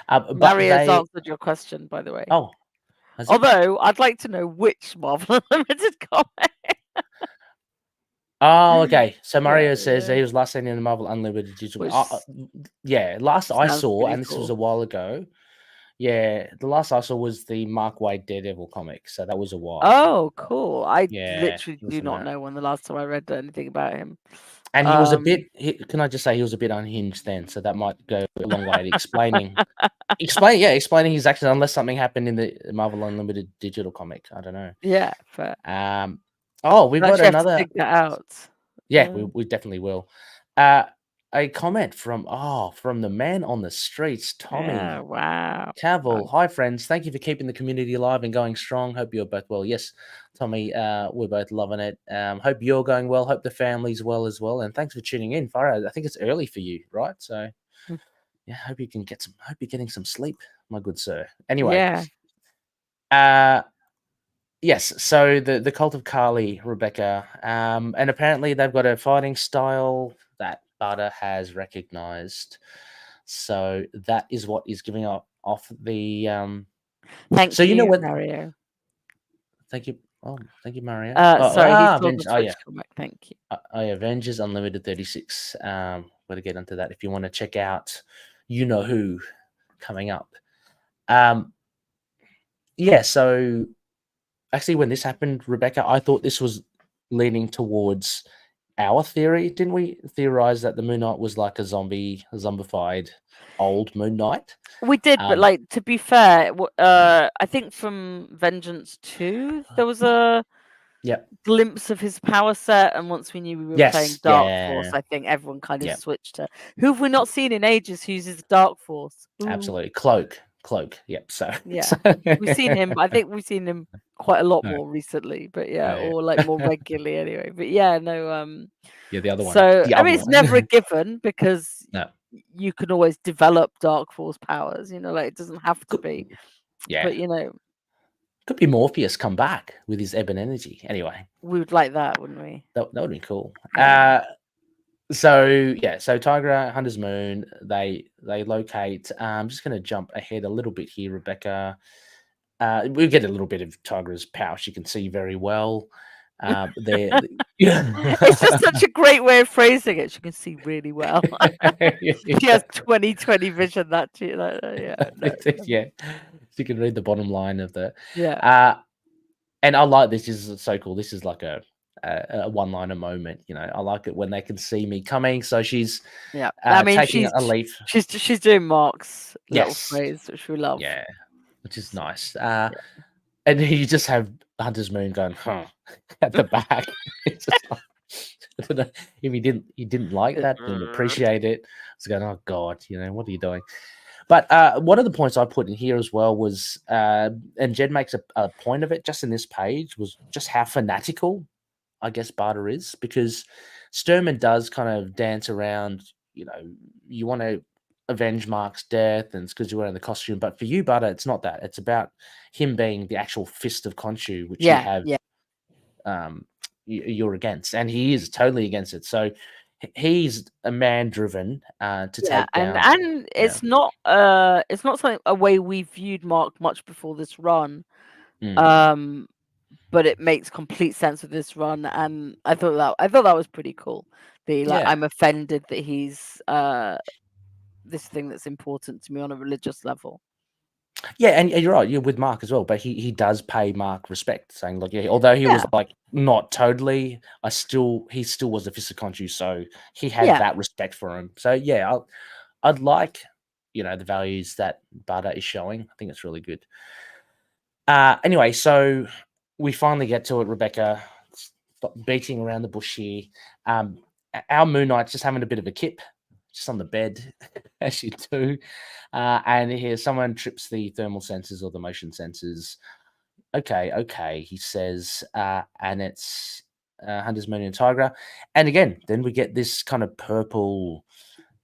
But Mario's they answered your question, by the way. oh, has he? Although I'd like to know which Marvel Unlimited comic. Oh, okay. So Mario Yeah, says that he was last seen in the Marvel Unlimited digital. which Yeah, last I sounds saw, really and this was a cool. while ago. Yeah, the last I saw was the Mark Waid Daredevil comic, so that was a while. Oh, cool. I Yeah, literally he was do in not that. know when the last time I read anything about him. And he was a bit. Can I just say he was a bit unhinged then? So that might go a long way to explaining his actions, unless something happened in the Marvel Unlimited digital comic. I don't know. Yeah, fair. Oh, we've I got actually have to another. dig that out. Yeah, we definitely will. A comment from the man on the streets, Tommy. Yeah, wow. Cavill, hi friends. Thank you for keeping the community alive and going strong. Hope you're both well. Yes, Tommy, we're both loving it. Hope you're going well. Hope the family's well as well. And thanks for tuning in, Farah. I think it's early for you, right? So, yeah, hope you can get some. Hope you're getting some sleep, my good sir. Anyway, yes. So the cult of Kali, Rebecca, and apparently they've got a fighting style that Barda has recognized. So that is what is giving off the Thank So you know you, what? Mario. Thank you. Oh, thank you, Mario. Sorry, he saw the Avengers. Oh Twitch yeah. comic. Thank you. Avengers Unlimited 36. We'll get into that if you want to check out you know who coming up. Yeah, so actually when this happened, Rebecca, I thought this was leaning towards our theory. Didn't we theorize that the Moon Knight was like a zombified old Moon Knight? We did, but like to be fair, I think from Vengeance 2 there was a glimpse of his power set, and once we knew we were playing Dark Force, I think everyone kind of switched to who have we not seen in ages who uses Dark Force? Ooh. Absolutely. Cloak. Yep. So yeah, we've seen him. I think we've seen him quite a lot more recently, but or like more regularly anyway. But yeah, no. Yeah, the other one. So The I mean, it's never a given because no. you can always develop Dark Force powers. You know, like it doesn't have to be. Yeah. But you know, could be Morpheus come back with his ebon energy. Anyway, we would like that, wouldn't we? That would be cool. Yeah. So Tigra, Hunter's Moon, they locate. I'm just going to jump ahead a little bit here, Rebecca. We get a little bit of Tigra's power. She can see very well. It's just such a great way of phrasing it. She can see really well. She has 20/20 vision. Yeah, she can read the bottom line of the. Yeah. And I like this. This is so cool. This is like a one-liner moment. You know, I like it when they can see me coming. So she's I mean, taking a leaf. She's doing Mark's little phrase, which we love. Yeah, which is nice. And you just have Hunter's Moon going, at the back. It's just like, I don't know if he didn't like that, didn't appreciate it. It's going, oh God, you know, what are you doing? But one of the points I put in here as well was, and Jed makes a point of it just in this page, was just how fanatical, I guess, Barda is, because Sturman does kind of dance around, you know, you want to avenge Mark's death, and it's because you're wearing the costume. But for you, Barda, it's not that. It's about him being the actual Fist of Khonshu, which you have you're against, and he is totally against it. So he's a man driven to take down. and it's not something a way we viewed Mark much before this run. But it makes complete sense with this run, and I thought that was pretty cool. I'm offended that he's this thing that's important to me on a religious level. Yeah, and you're right. You're with Mark as well, but he does pay Mark respect, saying like, although he was like not totally, he still was a fist of Khonshu, so he had that respect for him. So yeah, I'd like the values that Bada is showing. I think it's really good. Anyway, so we finally get to it, Rebecca. Stop beating around the bush here. Our Moon Knight's just having a bit of a kip, just on the bed, as you do. And here someone trips the thermal sensors or the motion sensors. Okay, he says, and it's Hunter's Moon and Tigra. And again, then we get this kind of purple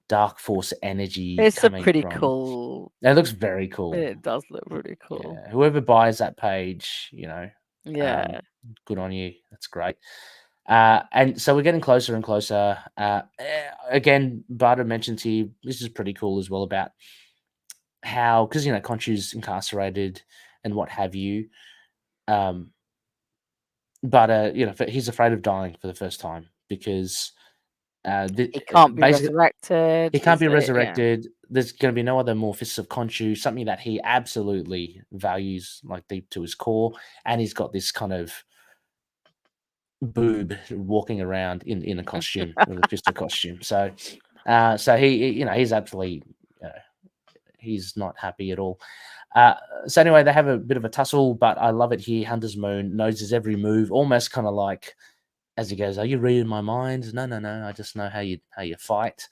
dark force energy. It's pretty cool. It looks very cool. It does look pretty cool. Yeah. Whoever buys that page, good on you. That's great. And so we're getting closer and closer. Again, Barda mentioned to you, this is pretty cool as well, about how, because Khonshu's incarcerated and what have you. But he's afraid of dying for the first time because he can't be resurrected. He can't be resurrected. There's going to be no other more Fists of Khonshu, something that he absolutely values, like deep to his core. And he's got this kind of boob walking around in a costume, with a Fist of costume. So he's absolutely, he's not happy at all. So anyway, they have a bit of a tussle, but I love it here. Hunter's Moon knows his every move, almost kind of like, as he goes, "Are you reading my mind?" No. I just know how you fight.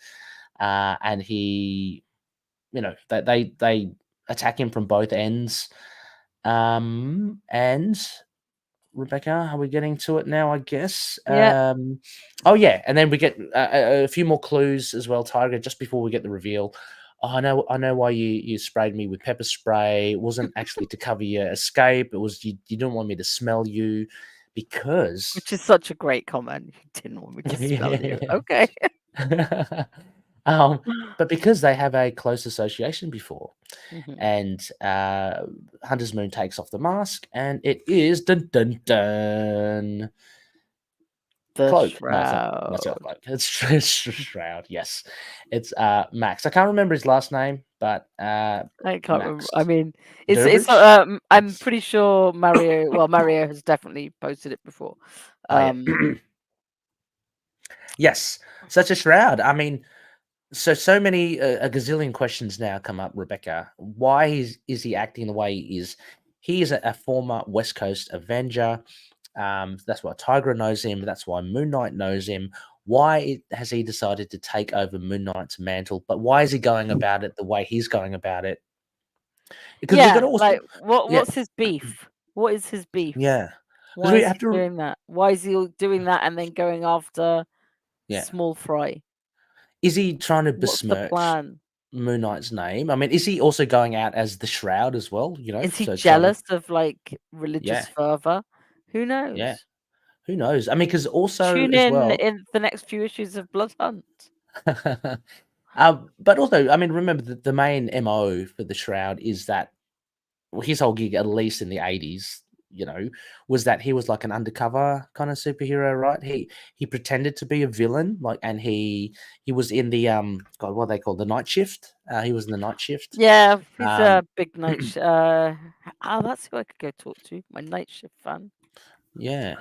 And he, they attack him from both ends. And Rebecca, are we getting to it now? I guess. Yeah. And then we get a few more clues as well, Tiger, just before we get the reveal. Oh, I know why you sprayed me with pepper spray. It wasn't actually to cover your escape. It was you didn't want me to smell you, because which is such a great comment. You didn't want me to smell you. Okay. But because they have a close association before, and Hunter's Moon takes off the mask, and it is dun dun dun. The Cloak. Shroud. No, it's not Cloak. It's Shroud. Yes, it's Max. I can't remember his last name, but I can't remember. I mean, it's I'm pretty sure Mario. Well, Mario has definitely posted it before. Yes, such a Shroud. I mean, so many a gazillion questions now come up, Rebecca. Why is he acting the way he is? He is a former West Coast Avenger. That's why Tigra knows him. That's why Moon Knight knows him. Why has he decided to take over Moon Knight's mantle? But why is he going about it the way he's going about it? Because we got to also, what's his beef? What is his beef? Yeah. Why is he doing that? Why is he doing that and then going after Small Fry? Is he trying to besmirch Moon Knight's name? I mean, is he also going out as the Shroud as well? Is he jealous of like religious fervor? Who knows? Yeah, who knows? I mean, because also tune in the next few issues of Blood Hunt. But also, I mean, remember the main MO for the Shroud is that his whole gig, at least in the 80s, was that he was like an undercover kind of superhero, right? He pretended to be a villain, like, and he was in the God, what are they called, the Night Shift. He was in the Night Shift. Yeah, he's a big night. That's who I could go talk to. My Night Shift fan. Yeah.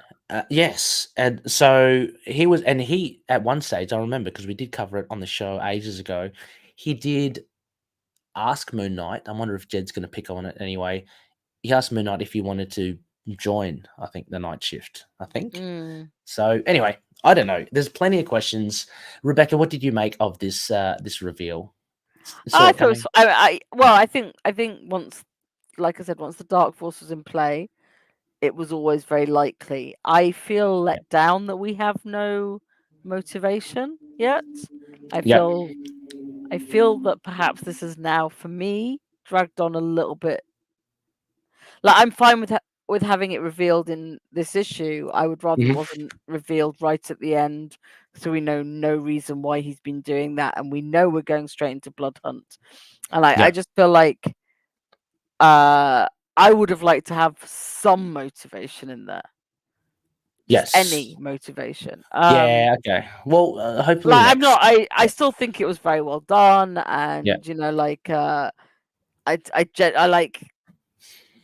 Yes. And so he was, and he at one stage, I remember because we did cover it on the show ages ago. He did ask Moon Knight. I wonder if Jed's going to pick on it anyway. He asked Moon Knight if he wanted to join, I think, the Night Shift. I think. So anyway, I don't know. There's plenty of questions. Rebecca, what did you make of this this reveal? I thought. I think once, like I said, once the Dark Force was in play, it was always very likely. I feel let down that we have no motivation yet. I feel that perhaps this is now, for me, dragged on a little bit. Like, I'm fine with with having it revealed in this issue, I would rather it Mhm. wasn't revealed right at the end, so we know no reason why he's been doing that, and we know we're going straight into Blood Hunt. And I Yeah. just feel like I would have liked to have some motivation in there, just Yes. any motivation. Yeah. Okay. Well, hopefully Like I'm next. not. I Yeah. still think it was very well done, Yeah. and like I like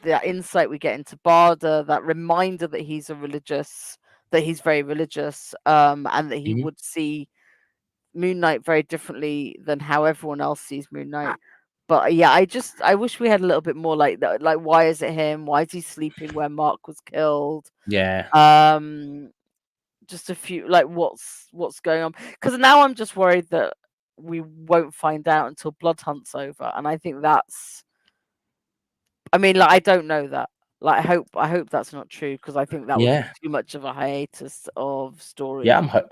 the insight we get into Barda, that reminder that he's very religious, and that he Mhm. would see Moon Knight very differently than how everyone else sees Moon Knight. But yeah, I wish we had a little bit more like that. Like, why is it him? Why is he sleeping where Mark was killed? Yeah. Just a few, like, what's going on? Because now I'm just worried that we won't find out until Blood Hunt's over, and I think that's. I mean, like, I don't know that. Like, I hope that's not true, because I think that would be Yeah. too much of a hiatus of story. Yeah.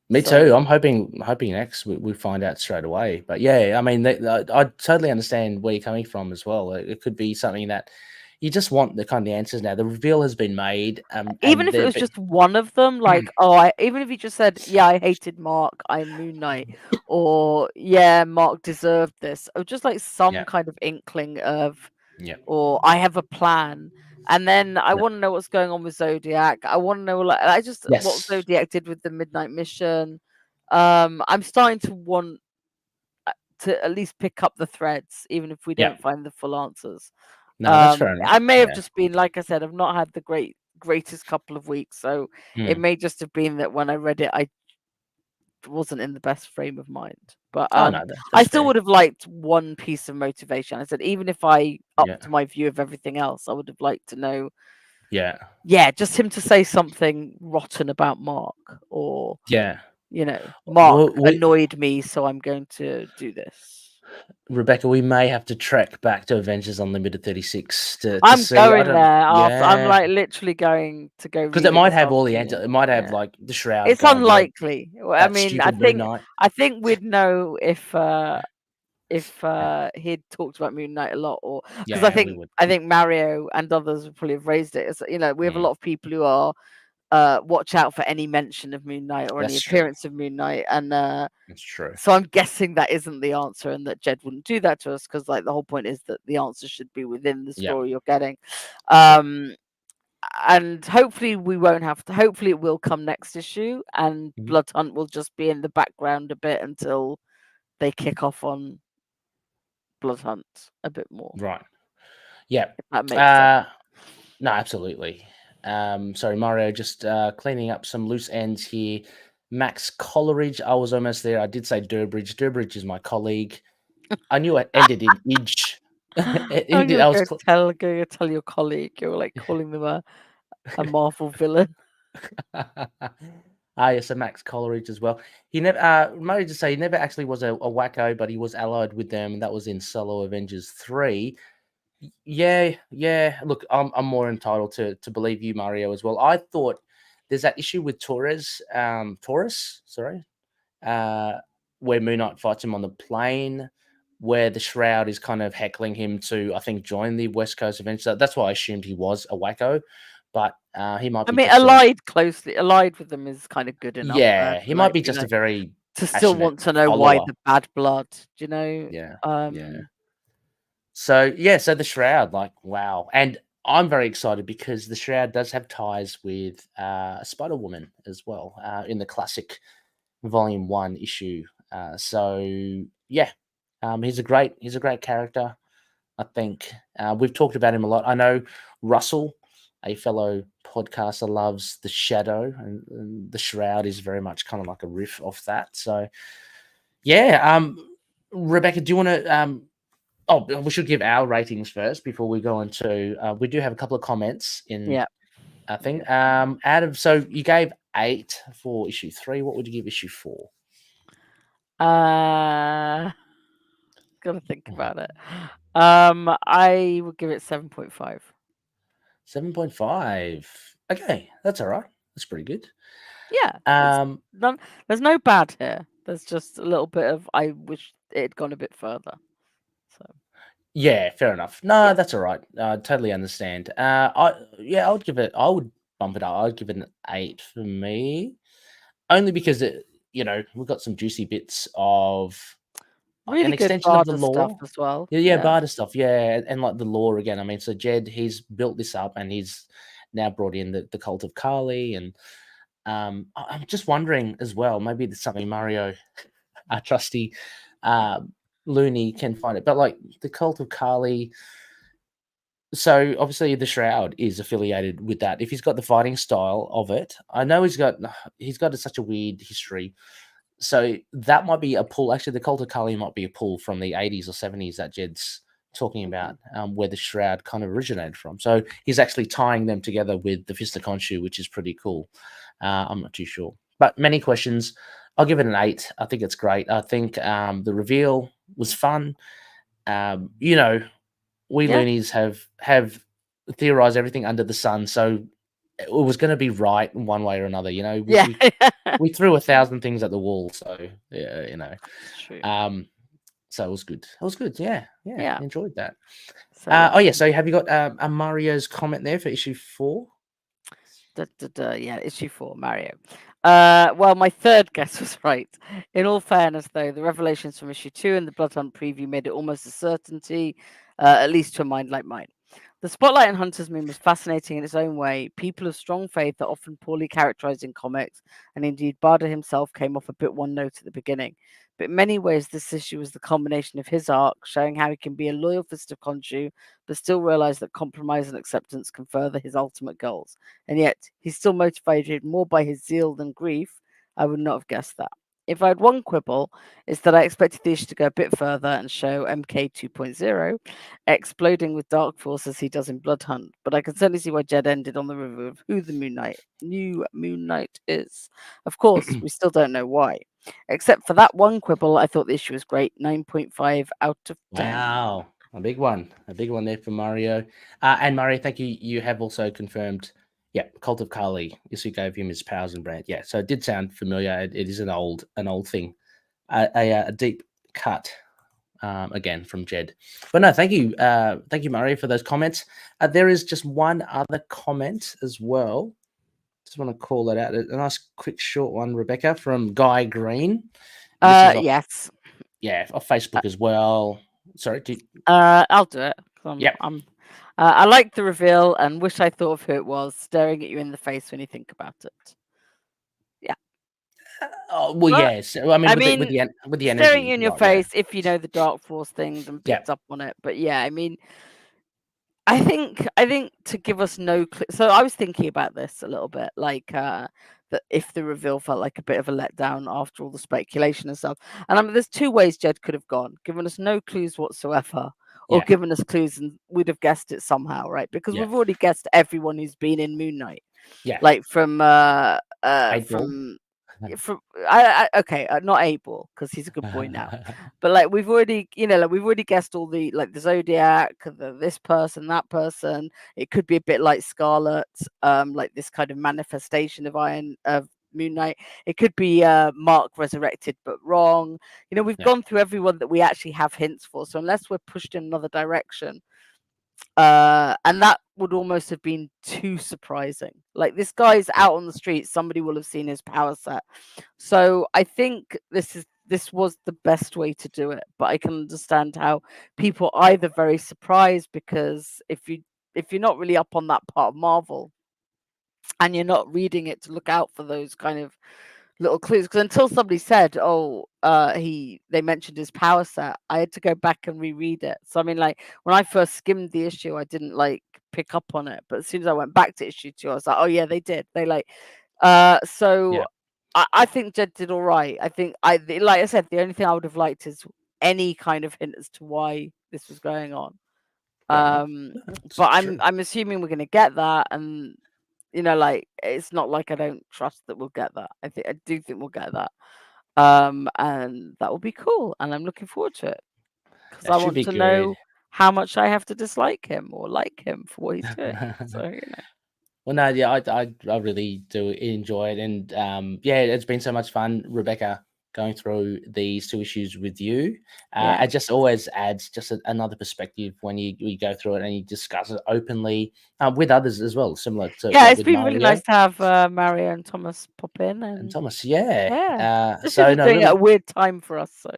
Me So too. I'm hoping next we find out straight away. But yeah, I mean, I totally understand where you're coming from as well. It could be something that you just want the kind of answers now. The reveal has been made, even and if it they're was just one of them, like, even if he just said, "Yeah, I hated Mark, I'm Moon Knight," or "Yeah, Mark deserved this," or just like some yeah, kind of inkling of, yeah, or "I have a plan." And then I yeah. want to know what's going on with Zodiac. I want to know, like, what Yes. Zodiac did with the Midnight Mission. I'm starting to want to at least pick up the threads, even if we Yeah. don't find the full answers. No, that's fair enough. I may have Yeah. just been, like I said, I've not had the greatest couple of weeks, so it Mm. may just have been that when I read it, I wasn't in the best frame of mind. But Oh no, I that's still fair. would have liked one piece of motivation. I said, even if I Yeah. upped my view of everything else, I would have liked to know, Yeah. just him to say something rotten about Mark, or Yeah. Mark Well, annoyed me, so I'm going to do this. Rebecca, we may have to trek back to Avengers Unlimited 36 to I'm see. I going there don't. after. I'm Yeah, like literally going to go because it read it might this have all the answers. afternoon. It might have Yeah. like the Shroud It's going, unlikely. I that mean, stupid Moon Knight. I think we'd know if Yeah, he'd talked about Moon Knight a lot, or because yeah, we would. I think Mario and others would probably have raised it. It's, we have a Mm, lot of people who are watch out for any mention of Moon Knight or any that's true. appearance of Moon Knight, and That's true. so I'm guessing that isn't the answer, and that Jed wouldn't do that to us, because like the whole point is that the answer should be within the Yeah, story you're getting. yeah. And hopefully we won't have to. Hopefully it will come next issue, and Mhm. Blood Hunt will just be in the background a bit until they kick off on Blood Hunt a bit more. Right. Yeah. If that makes sense. No, absolutely. Sorry, Mario, just cleaning up some loose ends here. Max Coleridge, I was almost there. I did say Durbridge. Durbridge is my colleague. I knew it ended in Idge. It I'm ended, gonna I was go tell your colleague you're like calling them a Marvel villain. yes, a Max Coleridge as well. He never, Murray to say he never actually was a wacko, but he was allied with them. That was in Solo Avengers 3. Yeah, yeah. Look, I'm more entitled to believe you, Mario, as well. I thought there's that issue with Taurus, sorry, uh, where Moon Knight fights him on the plane, where the Shroud is kind of heckling him to, I think, join the West Coast Avengers. So that's why I assumed he was a wacko, but he might I be mean, just a allied with them is kind of good enough there yeah, he to, might like, be just a very to still passionate want to know why follower. the bad blood. Do you know? Yeah, yeah. So yeah, so the Shroud, like wow, and I'm very excited because the Shroud does have ties with Spider Woman as well in the classic Volume 1 issue. So yeah, he's a great character. I think we've talked about him a lot. I know Russell, a fellow podcaster, loves the Shadow, and the Shroud is very much kind of like a riff off that. So yeah, Rebecca, do you want to? Oh, we should give our ratings first before we go into. We do have a couple of comments in Yeah. our thing. Adam, so you gave 8 for issue 3. What would you give issue 4? Gotta think about it. I would give it 7.5. 7.5. Okay, that's all right. That's pretty good. Yeah, there's no bad here. There's just a little bit of I wish it had gone a bit further. So Yeah, fair enough. No, Yeah, that's all right. Totally understand. I would give it. I would bump it up. I'd give it an 8 for me, only because we've got some juicy bits of an really good extension of the barter stuff lore. as well. Yeah, Yeah, barter stuff. Yeah, and like the lore again. I mean, so Jed, he's built this up, and he's now brought in the cult of Kali, and I'm just wondering as well. Maybe there's something Mario, our trusty Looney, can find it. But like the cult of Kali. So obviously the Shroud is affiliated with that. If he's got the fighting style of it, I know he's got such a weird history. So that might be a pull. Actually, the Cult of Kali might be a pull from the 80s or 70s that Jed's talking about, where the Shroud kind of originated from. So he's actually tying them together with the Fist of Khonshu, which is pretty cool. I'm not too sure, but many questions. I'll give it an 8. I think it's great. I think the reveal was fun. You know, we yeah, loonies have theorized everything under the sun, so it was going to be right in one way or another. We, yeah. we we threw 1,000 things at the wall, so yeah, It's true. so it was good. It was good. Yeah, Yeah. enjoyed that. So yeah. Oh yeah, so have you got a Mario's comment there for issue 4? Yeah, issue 4, Mario. Well, my third guess was right. In all fairness, though, the revelations from issue 2 and the Blood Hunt preview made it almost a certainty, at least to a mind like mine. The Spotlight and Hunter's Moon was fascinating in its own way. People of strong faith are often poorly characterized in comics, and indeed Barda himself came off a bit one note at the beginning. But in many ways, this issue was the culmination of his arc, showing how he can be a loyal Fist of Khonshu, but still realize that compromise and acceptance can further his ultimate goals. And yet, he's still motivated more by his zeal than grief. I would not have guessed that. If I had one quibble, it's that I expected the issue to go a bit further and show MK 2.0 exploding with dark force as he does in Blood Hunt, but I can certainly see why Jed ended on the review of who the new Moon Knight is. Of course, we still don't know why. Except for that one quibble, I thought the issue was great. 9.5 out of 10. Wow, a big one there for Mario. And Mario, thank you. You have also confirmed. Yeah, Cult of Kali. Yes, we gave him his powers and brand. Yeah, so it did sound familiar. It is an old thing, a deep cut. Again from Jed. But no, thank you, Mario, for those comments. There is just one other comment as well. Just want to call that out. A nice, quick, short one, Rebecca, from Guy Green. And this is off, Yes. off Facebook as well. Sorry. I'll do it. Yep. I like the reveal and wish I thought of who it was, staring at you in the face when you think about it. Yeah. Well, Well, yes. I mean, I with mean, the energy. staring you in your Right, yeah. face if you know the Dark Force things and Yeah. picked up on it. But yeah, I mean, I think to give us no clue. So I was thinking about this a little bit, like that if the reveal felt like a bit of a letdown after all the speculation and stuff. And I mean, there's two ways Jed could have gone: given us no clues whatsoever, or Yeah. given us clues and we'd have guessed it somehow, right? Because Yeah. we've already guessed everyone who's been in Moon Knight, Yeah. like from April. okay, not Abel because he's a good boy now, but like we've already guessed all the like the Zodiac, this person, that person. It could be a bit like Scarlet, like this kind of manifestation of Moon Knight. It could be Mark resurrected but wrong. We've gone through everyone that we actually have hints for. So unless we're pushed in another direction, and that would almost have been too surprising. Like this guy's out on the street, somebody will have seen his power set. So I think this was the best way to do it. But I can understand how people are either very surprised because if you're not really up on that part of Marvel and you're not reading it to look out for those kind of little clues, because until somebody said, they mentioned his power set, I had to go back and reread it. So I mean, like when I first skimmed the issue, I didn't like pick up on it, but as soon as I went back to issue 2, I was like, oh yeah, they did. They like, so Yeah. I think Jed did all right. I think like I said, the only thing I would have liked is any kind of hint as to why this was going on. But I'm assuming we're going to get that, and like it's not like I don't trust that we'll get that. I do think we'll get that, and that will be cool, and I'm looking forward to it because That I should want be to good. know how much I have to dislike him or like him for what he's doing. So Well, no, yeah, I really do enjoy it, and yeah, it's been so much fun, Rebecca, going through these 2 issues with you. Yeah. It just always adds just another perspective when you go through it and you discuss it openly with others as well, similar to Yeah, like it's with been really Mario nice to have Mario and Thomas pop in, and and Thomas. Yeah. yeah, this So is no, doing it at a really. weird time for us. So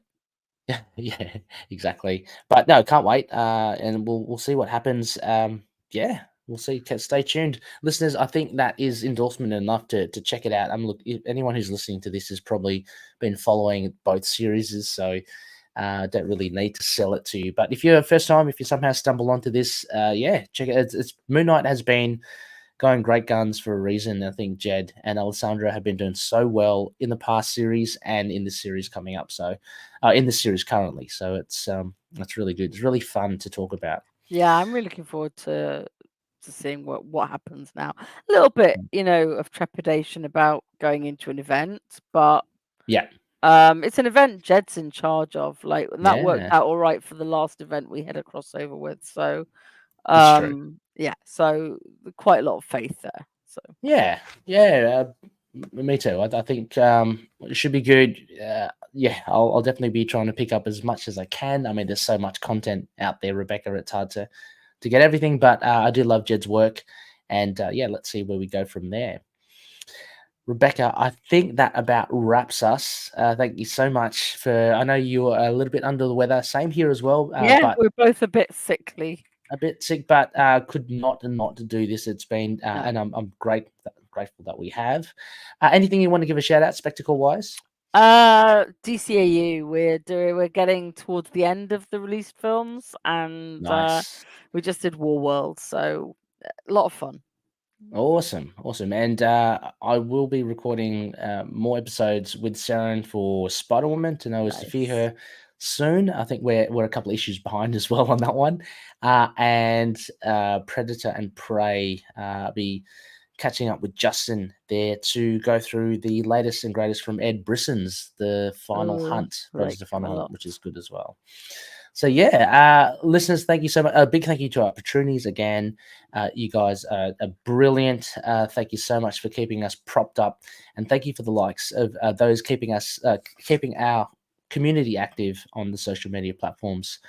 Yeah, yeah, exactly. But no, can't wait. And we'll see what happens. Yeah, we'll see. Stay tuned, listeners. I think that is endorsement enough to check it out. Look, if anyone who's listening to this has probably been following both series, so don't really need to sell it to you. But if you're first time, if you somehow stumble onto this, yeah, check it. It's Moon Knight has been going great guns for a reason. I think Jed and Alessandra have been doing so well in the past series and in the series coming up. So, in the series currently, so it's really good. It's really fun to talk about. yeah, I'm really looking forward to seeing what happens now. A little bit, of trepidation about going into an event, but Yeah, it's an event Jed's in charge of, like, and that worked yeah, out all right for the last event we had a crossover with. So, it's true. yeah, so quite a lot of faith there. So Yeah, yeah, me too. I think it should be good. Yeah, I'll definitely be trying to pick up as much as I can. I mean, there's so much content out there, Rebecca. It's hard to get everything, but I do love Jed's work, and yeah, let's see where we go from there. Rebecca, I think that about wraps us. Thank you so much for. I know you were a little bit under the weather. Same here as well, yeah, but we're both a bit sickly. a bit sick. But could not do this. It's been, No. and I'm grateful that we have. Anything you want to give a shout out, spectacle wise? DCAU, we're getting towards the end of the released films, and Nice. we just did War World, so a lot of fun. Awesome. And I will be recording more episodes with Saren for Spider Woman to know as to fear her soon. I think we're a couple of issues behind as well on that one. And Predator and Prey, be catching up with Justin there to go through the latest and greatest from Ed Brisson's The Final Hunt, Predator Final Hunt, which is good as well. So yeah, listeners, thank you so much. A big thank you to our patroonies again. You guys are brilliant. Thank you so much for keeping us propped up, and thank you for the likes of those keeping our community active on the social media platforms.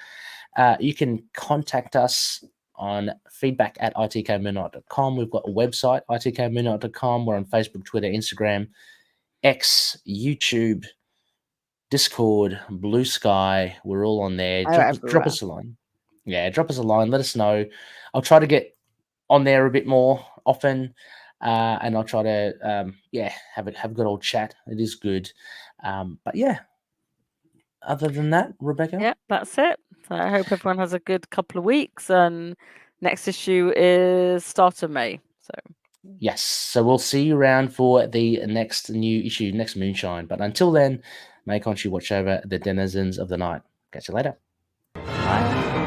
You can contact us on feedback@itkmoonlight.com. We've got a website, itkmoonlight.com. We're on Facebook, Twitter, Instagram, X, YouTube, Discord, Blue Sky. We're all on there. Drop us a line. Yeah, drop us a line. Let us know. I'll try to get on there a bit more often, and I'll try to have a good old chat. It is good, but yeah. Other than that, Rebecca? Yeah, that's it. So I hope everyone has a good couple of weeks, and next issue is start of May. So yes, so we'll see you around for the next new issue, next Moonshine. But until then, may Khonshu watch over the denizens of the night. Catch you later. bye.